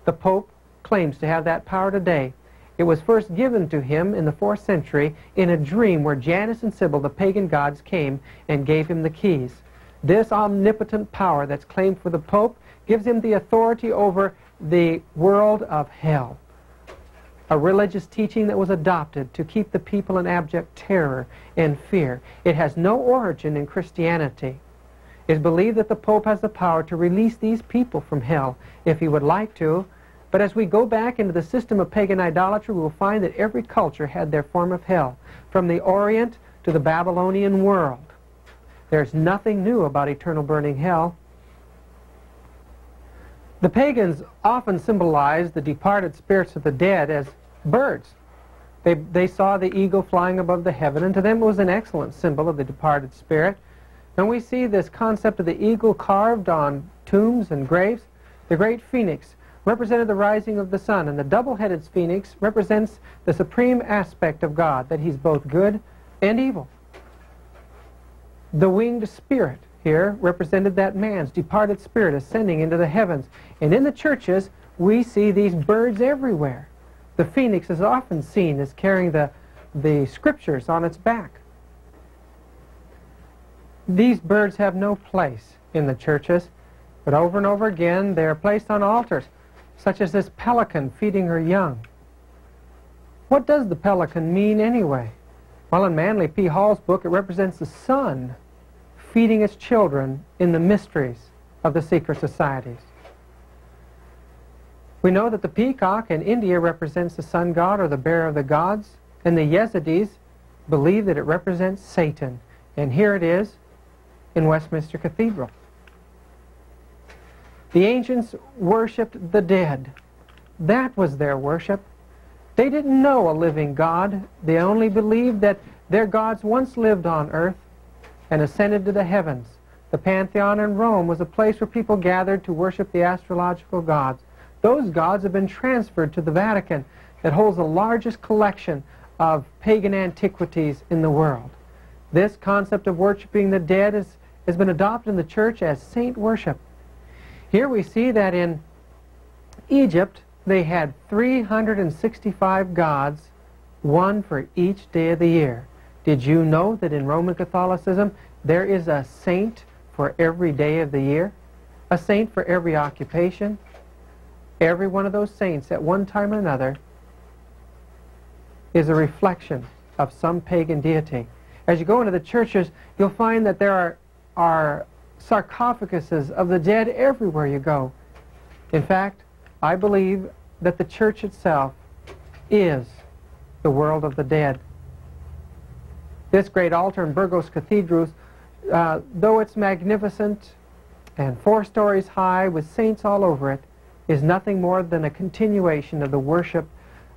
The Pope claims to have that power today. It was first given to him in the 4th century in a dream where Janus and Sibyl, the pagan gods, came and gave him the keys. This omnipotent power that's claimed for the Pope gives him the authority over the world of hell, a religious teaching that was adopted to keep the people in abject terror and fear. It has no origin in Christianity. It is believed that the Pope has the power to release these people from hell if he would like to. But as we go back into the system of pagan idolatry, we will find that every culture had their form of hell, from the Orient to the Babylonian world. There's nothing new about eternal burning hell. The pagans often symbolized the departed spirits of the dead as birds. They saw the eagle flying above the heaven, and to them it was an excellent symbol of the departed spirit. And we see this concept of the eagle carved on tombs and graves. The great phoenix represented the rising of the sun, and the double-headed phoenix represents the supreme aspect of God, that he's both good and evil. The winged spirit here represented that man's departed spirit ascending into the heavens. And in the churches, we see these birds everywhere. The phoenix is often seen as carrying the scriptures on its back. These birds have no place in the churches, but over and over again they are placed on altars, such as this pelican feeding her young. What does the pelican mean anyway? Well, in Manly P. Hall's book, it represents the sun feeding its children in the mysteries of the secret societies. We know that the peacock in India represents the sun god, or the bearer of the gods, and the Yazidis believe that it represents Satan. And here it is in Westminster Cathedral. The ancients worshipped the dead. That was their worship. They didn't know a living God. They only believed that their gods once lived on earth and ascended to the heavens. The Pantheon in Rome was a place where people gathered to worship the astrological gods. Those gods have been transferred to the Vatican, that holds the largest collection of pagan antiquities in the world. This concept of worshiping the dead has been adopted in the church as saint worship. Here we see that in Egypt they had 365 gods, one for each day of the year. Did you know that in Roman Catholicism there is a saint for every day of the year? A saint for every occupation? Every one of those saints at one time or another is a reflection of some pagan deity. As you go into the churches, you'll find that there are sarcophaguses of the dead everywhere you go. In fact, I believe that the church itself is the world of the dead. This great altar in Burgos Cathedral, though it's magnificent and 4 stories high with saints all over it, is nothing more than a continuation of the worship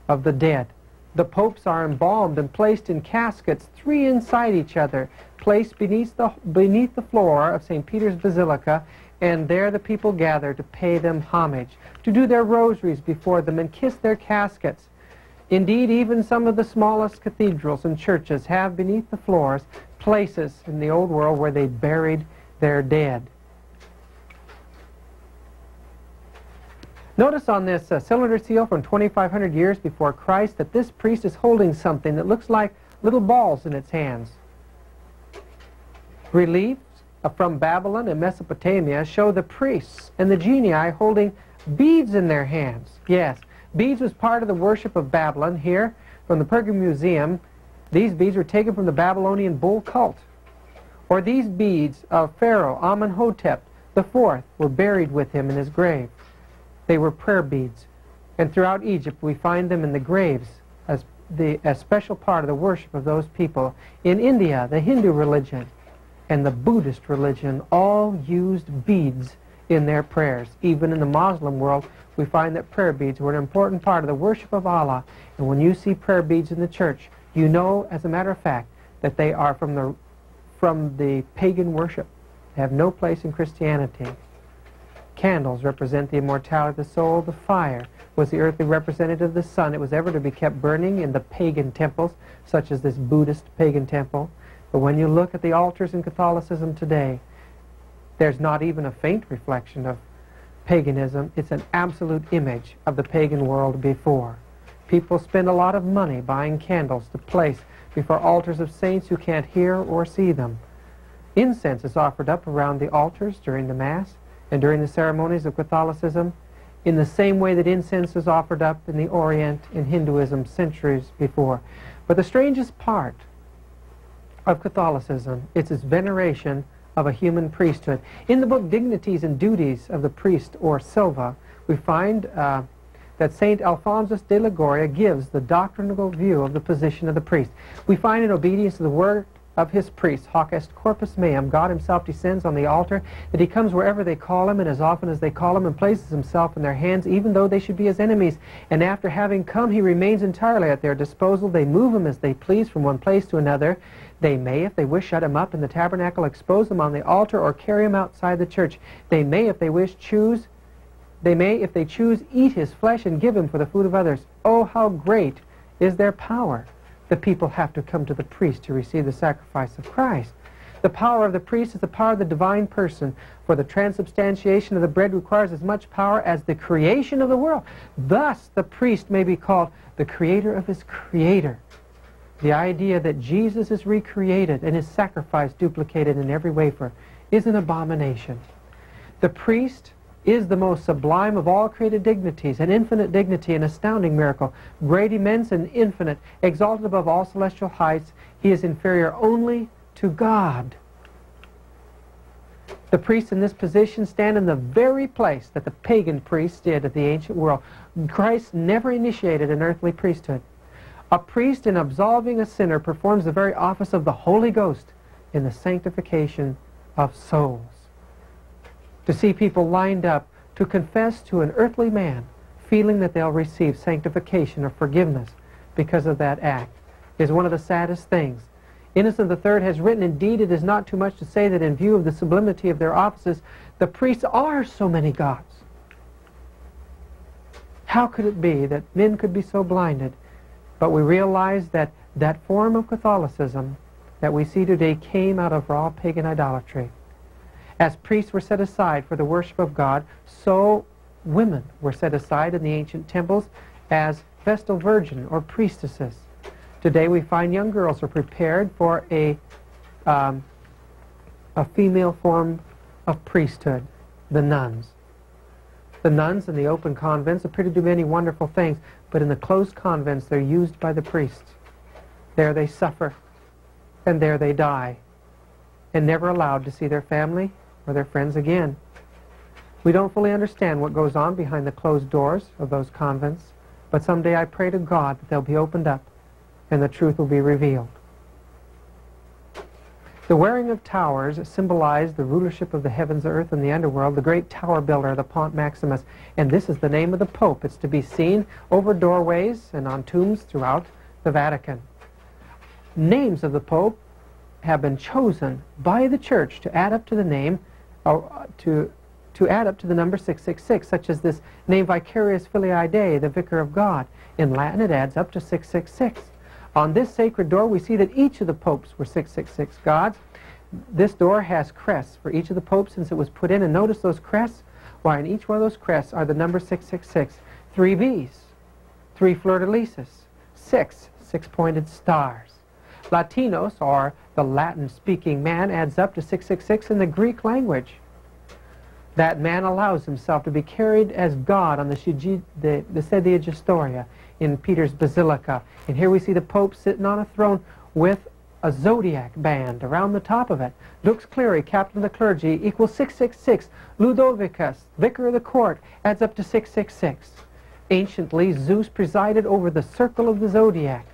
of the dead. The popes are embalmed and placed in caskets, 3 inside each other, placed beneath the floor of St. Peter's Basilica, and there the people gather to pay them homage, to do their rosaries before them and kiss their caskets. Indeed, even some of the smallest cathedrals and churches have beneath the floors places in the old world where they buried their dead. Notice on this cylinder seal from 2,500 years before Christ that this priest is holding something that looks like little balls in its hands. Reliefs from Babylon and Mesopotamia show the priests and the genii holding beads in their hands. Yes, beads was part of the worship of Babylon. Here, from the Pergamum Museum, these beads were taken from the Babylonian bull cult. Or these beads of Pharaoh Amenhotep IV were buried with him in his grave. They were prayer beads. And throughout Egypt we find them in the graves as a special part of the worship of those people. In India, the Hindu religion and the Buddhist religion all used beads in their prayers. Even in the Muslim world, we find that prayer beads were an important part of the worship of Allah. And when you see prayer beads in the church, you know, as a matter of fact, that they are from the pagan worship. They have no place in Christianity. Candles represent the immortality of the soul. The fire was the earthly representative of the sun. It was ever to be kept burning in the pagan temples, such as this Buddhist pagan temple. But when you look at the altars in Catholicism today, there's not even a faint reflection of paganism. It's an absolute image of the pagan world before. People spend a lot of money buying candles to place before altars of saints who can't hear or see them. Incense is offered up around the altars during the Mass and during the ceremonies of Catholicism in the same way that incense is offered up in the Orient in Hinduism centuries before. But the strangest part of Catholicism is its veneration of a human priesthood. In the book Dignities and Duties of the Priest, or Silva, we find that St. Alphonsus de Liguria gives the doctrinal view of the position of the priest. We find in obedience to the word of his priest, hoc est corpus meum, God himself descends on the altar, that he comes wherever they call him and as often as they call him, and places himself in their hands, even though they should be his enemies. And after having come, he remains entirely at their disposal. They move him as they please from one place to another. They may, if they wish, shut him up in the tabernacle, expose him on the altar, or carry him outside the church. They may, if they wish, choose, eat his flesh and give him for the food of others. Oh, how great is their power! The people have to come to the priest to receive the sacrifice of Christ. The power of the priest is the power of the divine person, for the transubstantiation of the bread requires as much power as the creation of the world. Thus, the priest may be called the creator of his creator. The idea that Jesus is recreated and his sacrifice duplicated in every wafer is an abomination. The priest is the most sublime of all created dignities, an infinite dignity, an astounding miracle, great, immense, and infinite, exalted above all celestial heights. He is inferior only to God. The priests in this position stand in the very place that the pagan priests did at the ancient world. Christ never initiated an earthly priesthood. A priest, in absolving a sinner, performs the very office of the Holy Ghost in the sanctification of souls. To see people lined up to confess to an earthly man, feeling that they'll receive sanctification or forgiveness because of that act, is one of the saddest things. Innocent III has written, indeed, it is not too much to say that in view of the sublimity of their offices, the priests are so many gods. How could it be that men could be so blinded? But we realize that that form of Catholicism that we see today came out of raw pagan idolatry. As priests were set aside for the worship of God, so women were set aside in the ancient temples as Vestal Virgin or priestesses. Today we find young girls are prepared for a female form of priesthood, the nuns. The nuns in the open convents appear to do many wonderful things, but in the closed convents they're used by the priests. There they suffer, and there they die, and never allowed to see their family or their friends again. We don't fully understand what goes on behind the closed doors of those convents, but someday I pray to God that they'll be opened up and the truth will be revealed. The wearing of towers symbolized the rulership of the heavens, earth, and the underworld, the great tower builder, the Pont Maximus, and this is the name of the Pope. It's to be seen over doorways and on tombs throughout the Vatican. Names of the Pope have been chosen by the Church to add up to the name, to add up to the number 666, such as this name Vicarius Filii Dei, the Vicar of God. In Latin it adds up to 666. On this sacred door we see that each of the popes were 666 gods. This door has crests for each of the popes since it was put in, and notice those crests. Why, in each one of those crests are the number 666, 3 B's, 3 fleur-de-lises, 6 six-pointed stars. Latinos, or the Latin-speaking man, adds up to 666 in the Greek language. That man allows himself to be carried as God on the Sedia Gestoria in Peter's Basilica. And here we see the Pope sitting on a throne with a zodiac band around the top of it. Lux Cleri, captain of the clergy, equals 666. Ludovicus, vicar of the court, adds up to 666. Anciently, Zeus presided over the circle of the zodiac.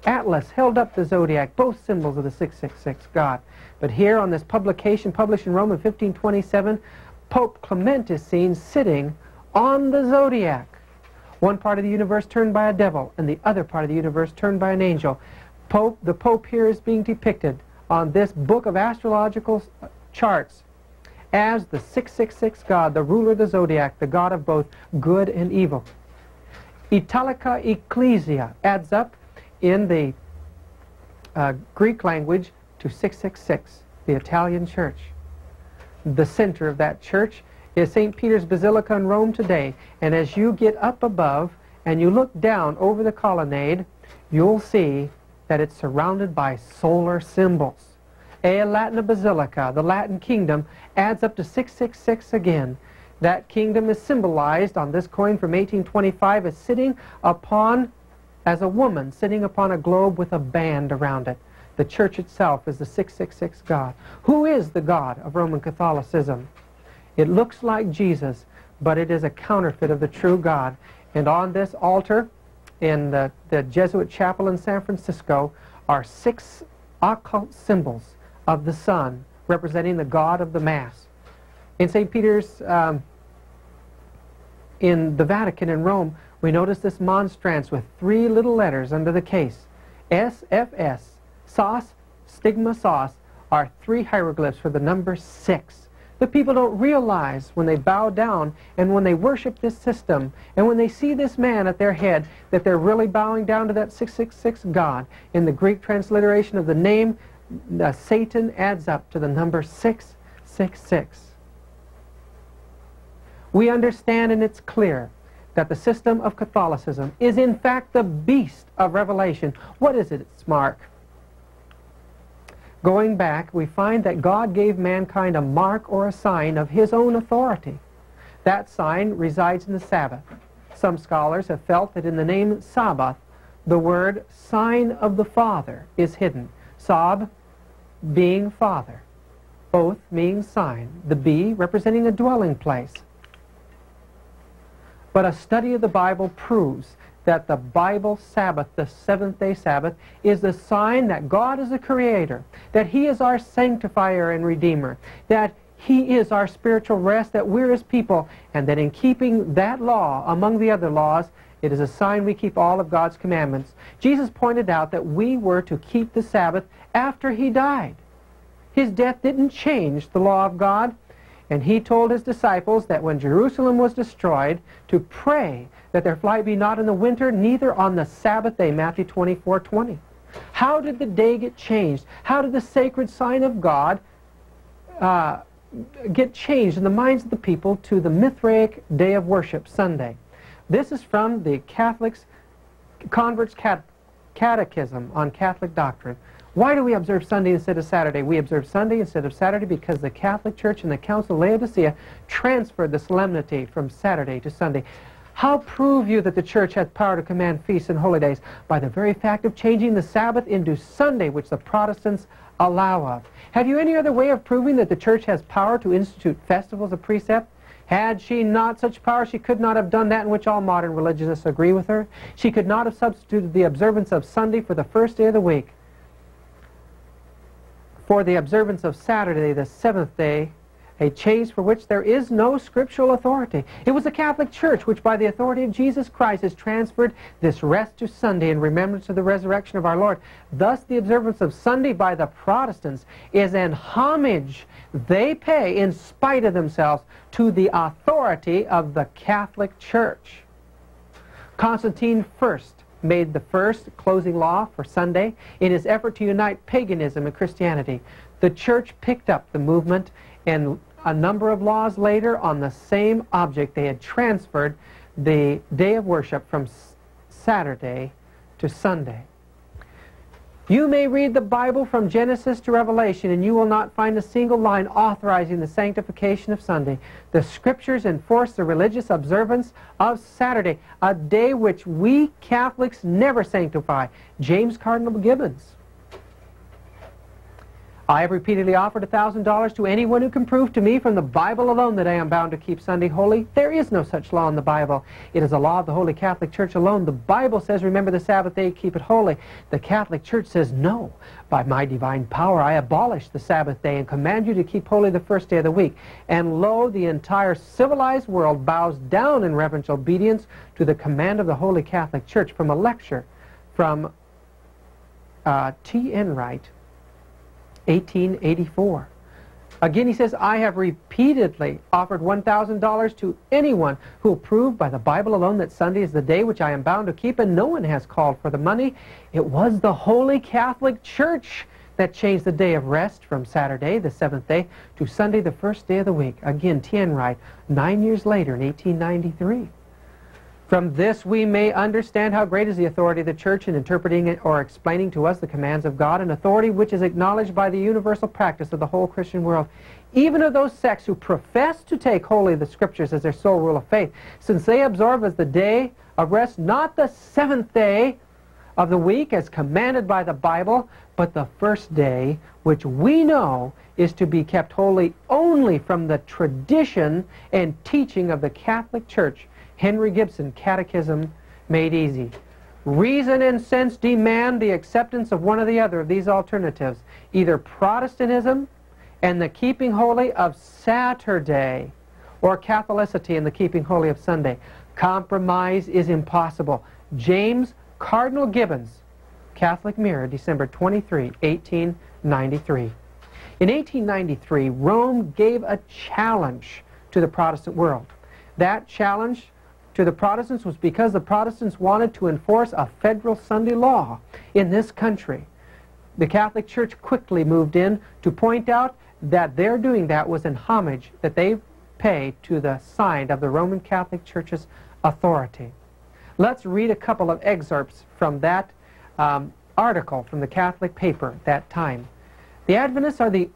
Atlas held up the zodiac, both symbols of the 666 God. But here on this publication published in Rome in 1527, Pope Clement is seen sitting on the zodiac. One part of the universe turned by a devil, and the other part of the universe turned by an angel. The Pope here is being depicted on this book of astrological charts as the 666 God, the ruler of the zodiac, the God of both good and evil. Italica Ecclesia adds up in the Greek language to 666, the Italian church. The center of that church is St. Peter's Basilica in Rome today, and as you get up above and you look down over the colonnade, you'll see that it's surrounded by solar symbols. A Latina Basilica, the Latin kingdom, adds up to 666 again. That kingdom is symbolized on this coin from 1825 as sitting upon, as a woman sitting upon a globe with a band around it. The church itself is the 666 God. Who is the God of Roman Catholicism? It looks like Jesus, but it is a counterfeit of the true God. And on this altar in the Jesuit chapel in San Francisco are 6 occult symbols of the sun representing the God of the Mass. In St. Peter's, in the Vatican in Rome, we notice this monstrance with 3 little letters under the case. SFS, sos, stigma sos, are 3 hieroglyphs for the number 6. The people don't realize when they bow down and when they worship this system and when they see this man at their head that they're really bowing down to that 666 God. In the Greek transliteration of the name, Satan adds up to the number 666. We understand, and it's clear, that the system of Catholicism is in fact the beast of Revelation. What is its mark? Going back, we find that God gave mankind a mark or a sign of his own authority. That sign resides in the Sabbath. Some scholars have felt that in the name Sabbath, the word sign of the Father is hidden. Sab being Father, both meaning sign, the B representing a dwelling place. But a study of the Bible proves that the Bible Sabbath, the seventh-day Sabbath, is the sign that God is the Creator, that He is our sanctifier and Redeemer, that He is our spiritual rest, that we're His people, and that in keeping that law among the other laws, it is a sign we keep all of God's commandments. Jesus pointed out that we were to keep the Sabbath after He died. His death didn't change the law of God, and He told His disciples that when Jerusalem was destroyed, to pray that their flight be not in the winter, neither on the Sabbath day, Matthew 24:20. How did the day get changed? How did the sacred sign of God get changed in the minds of the people to the Mithraic day of worship, Sunday? This is from the Converts' Catechism on Catholic Doctrine. Why do we observe Sunday instead of Saturday? We observe Sunday instead of Saturday because the Catholic Church and the Council of Laodicea transferred the solemnity from Saturday to Sunday. How prove you that the Church has power to command feasts and holy days? By the very fact of changing the Sabbath into Sunday, which the Protestants allow of. Have you any other way of proving that the Church has power to institute festivals of precept? Had she not such power, she could not have done that in which all modern religionists agree with her. She could not have substituted the observance of Sunday for the first day of the week for the observance of Saturday, the seventh day, a change for which there is no scriptural authority. It was the Catholic Church which, by the authority of Jesus Christ, has transferred this rest to Sunday in remembrance of the resurrection of our Lord. Thus, the observance of Sunday by the Protestants is an homage they pay, in spite of themselves, to the authority of the Catholic Church. Constantine first made the first closing law for Sunday in his effort to unite paganism and Christianity. The Church picked up the movement, and a number of laws later on the same object, they had transferred the day of worship from Saturday to Sunday. You may read the Bible from Genesis to Revelation, and you will not find a single line authorizing the sanctification of Sunday. The Scriptures enforce the religious observance of Saturday, a day which we Catholics never sanctify. James Cardinal Gibbons. I have repeatedly offered $1,000 to anyone who can prove to me from the Bible alone that I am bound to keep Sunday holy. There is no such law in the Bible. It is a law of the Holy Catholic Church alone. The Bible says, remember the Sabbath day, keep it holy. The Catholic Church says, no. By my divine power, I abolish the Sabbath day and command you to keep holy the first day of the week. And lo, the entire civilized world bows down in reverential obedience to the command of the Holy Catholic Church, from a lecture from T. Enright, 1884. Again, he says, I have repeatedly offered $1,000 to anyone who will prove by the Bible alone that Sunday is the day which I am bound to keep, and no one has called for the money. It was the Holy Catholic Church that changed the day of rest from Saturday, the 7th day, to Sunday, the first day of the week. Again, T. Enright, 9 years later in 1893. From this we may understand how great is the authority of the Church in interpreting or explaining to us the commands of God, an authority which is acknowledged by the universal practice of the whole Christian world, even of those sects who profess to take wholly the Scriptures as their sole rule of faith, since they observe as the day of rest not the 7th day of the week as commanded by the Bible, but the first day, which we know is to be kept holy only from the tradition and teaching of the Catholic Church. Henry Gibson, Catechism Made Easy. Reason and sense demand the acceptance of one or the other of these alternatives, either Protestantism and the keeping holy of Saturday, or Catholicity and the keeping holy of Sunday. Compromise is impossible. James Cardinal Gibbons, Catholic Mirror, December 23, 1893. In 1893, Rome gave a challenge to the Protestant world. That challenge to the Protestants was because the Protestants wanted to enforce a federal Sunday law in this country. The Catholic Church quickly moved in to point out that their doing that was in homage that they pay to the sign of the Roman Catholic Church's authority. Let's read a couple of excerpts from that article from the Catholic paper at that time. The Adventists are the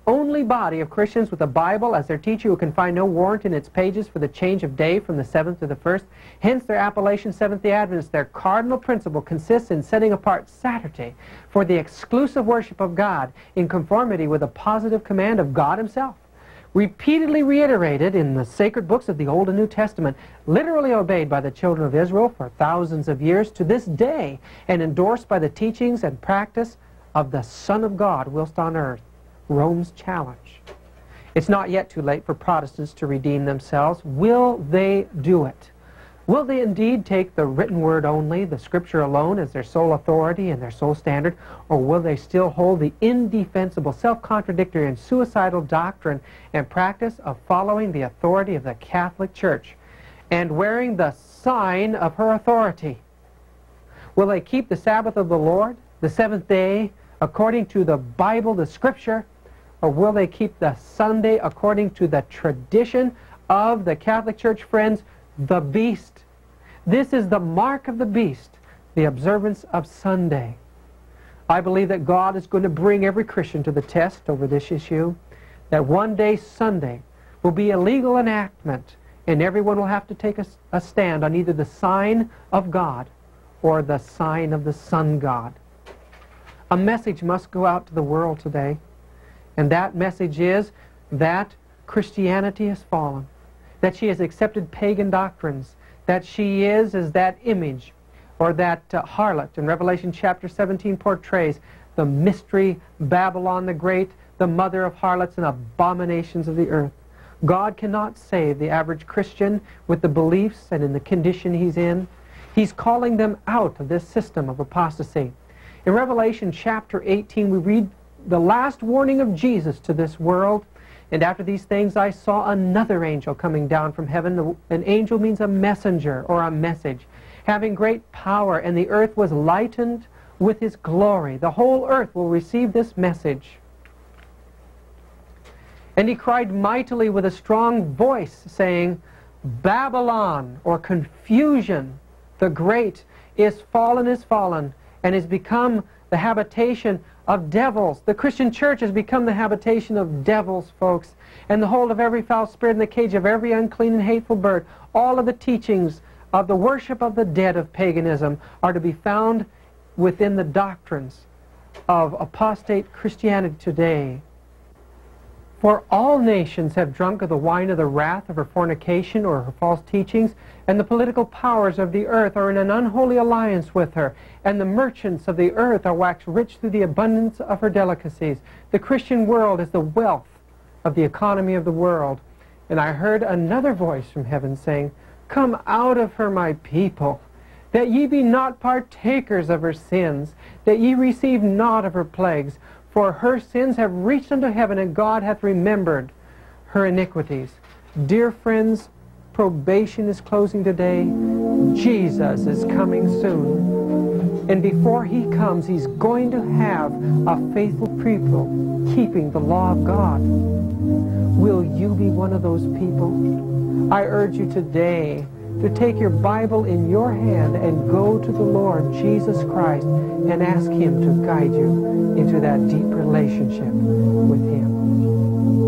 only body of Christians with the Bible as their teacher who can find no warrant in its pages for the change of day from the 7th to the 1st. Hence their appellation, Seventh-day Adventists. Their cardinal principle consists in setting apart Saturday for the exclusive worship of God in conformity with the positive command of God Himself, repeatedly reiterated in the sacred books of the Old and New Testament, literally obeyed by the children of Israel for thousands of years to this day, and endorsed by the teachings and practice of the Son of God whilst on earth. Rome's challenge. It's not yet too late for Protestants to redeem themselves. Will they do it? Will they indeed take the written word only, the Scripture alone, as their sole authority and their sole standard, or will they still hold the indefensible, self-contradictory, and suicidal doctrine and practice of following the authority of the Catholic Church and wearing the sign of her authority? Will they keep the Sabbath of the Lord, the 7th day, according to the Bible, the Scripture, or will they keep the Sunday according to the tradition of the Catholic Church? Friends, the beast. This is the mark of the beast, the observance of Sunday. I believe that God is going to bring every Christian to the test over this issue, that one day Sunday will be a legal enactment, and everyone will have to take a stand on either the sign of God or the sign of the sun god. A message must go out to the world today, and that message is that Christianity has fallen, that she has accepted pagan doctrines, that she is as that image, or that harlot in Revelation chapter 17 portrays, the mystery Babylon the Great, the mother of harlots and abominations of the earth. God cannot save the average Christian with the beliefs and in the condition he's in. He's calling them out of this system of apostasy. In Revelation chapter 18, we read the last warning of Jesus to this world. And after these things I saw another angel coming down from heaven. An angel means a messenger or a message, having great power, and the earth was lightened with his glory. The whole earth will receive this message. And he cried mightily with a strong voice, saying, Babylon, or confusion, the great, is fallen, and has become the habitation of devils. The Christian church has become the habitation of devils, folks, and the hold of every foul spirit, in the cage of every unclean and hateful bird. All of the teachings of the worship of the dead of paganism are to be found within the doctrines of apostate Christianity today. For all nations have drunk of the wine of the wrath of her fornication or her false teachings, and the political powers of the earth are in an unholy alliance with her, and the merchants of the earth are waxed rich through the abundance of her delicacies. The Christian world is the wealth of the economy of the world. And I heard another voice from heaven saying, Come out of her, my people, that ye be not partakers of her sins, that ye receive not of her plagues. For her sins have reached unto heaven, and God hath remembered her iniquities. Dear friends, probation is closing today. Jesus is coming soon. And before he comes, he's going to have a faithful people keeping the law of God. Will you be one of those people? I urge you today to take your Bible in your hand and go to the Lord Jesus Christ and ask him to guide you into that deep relationship with him.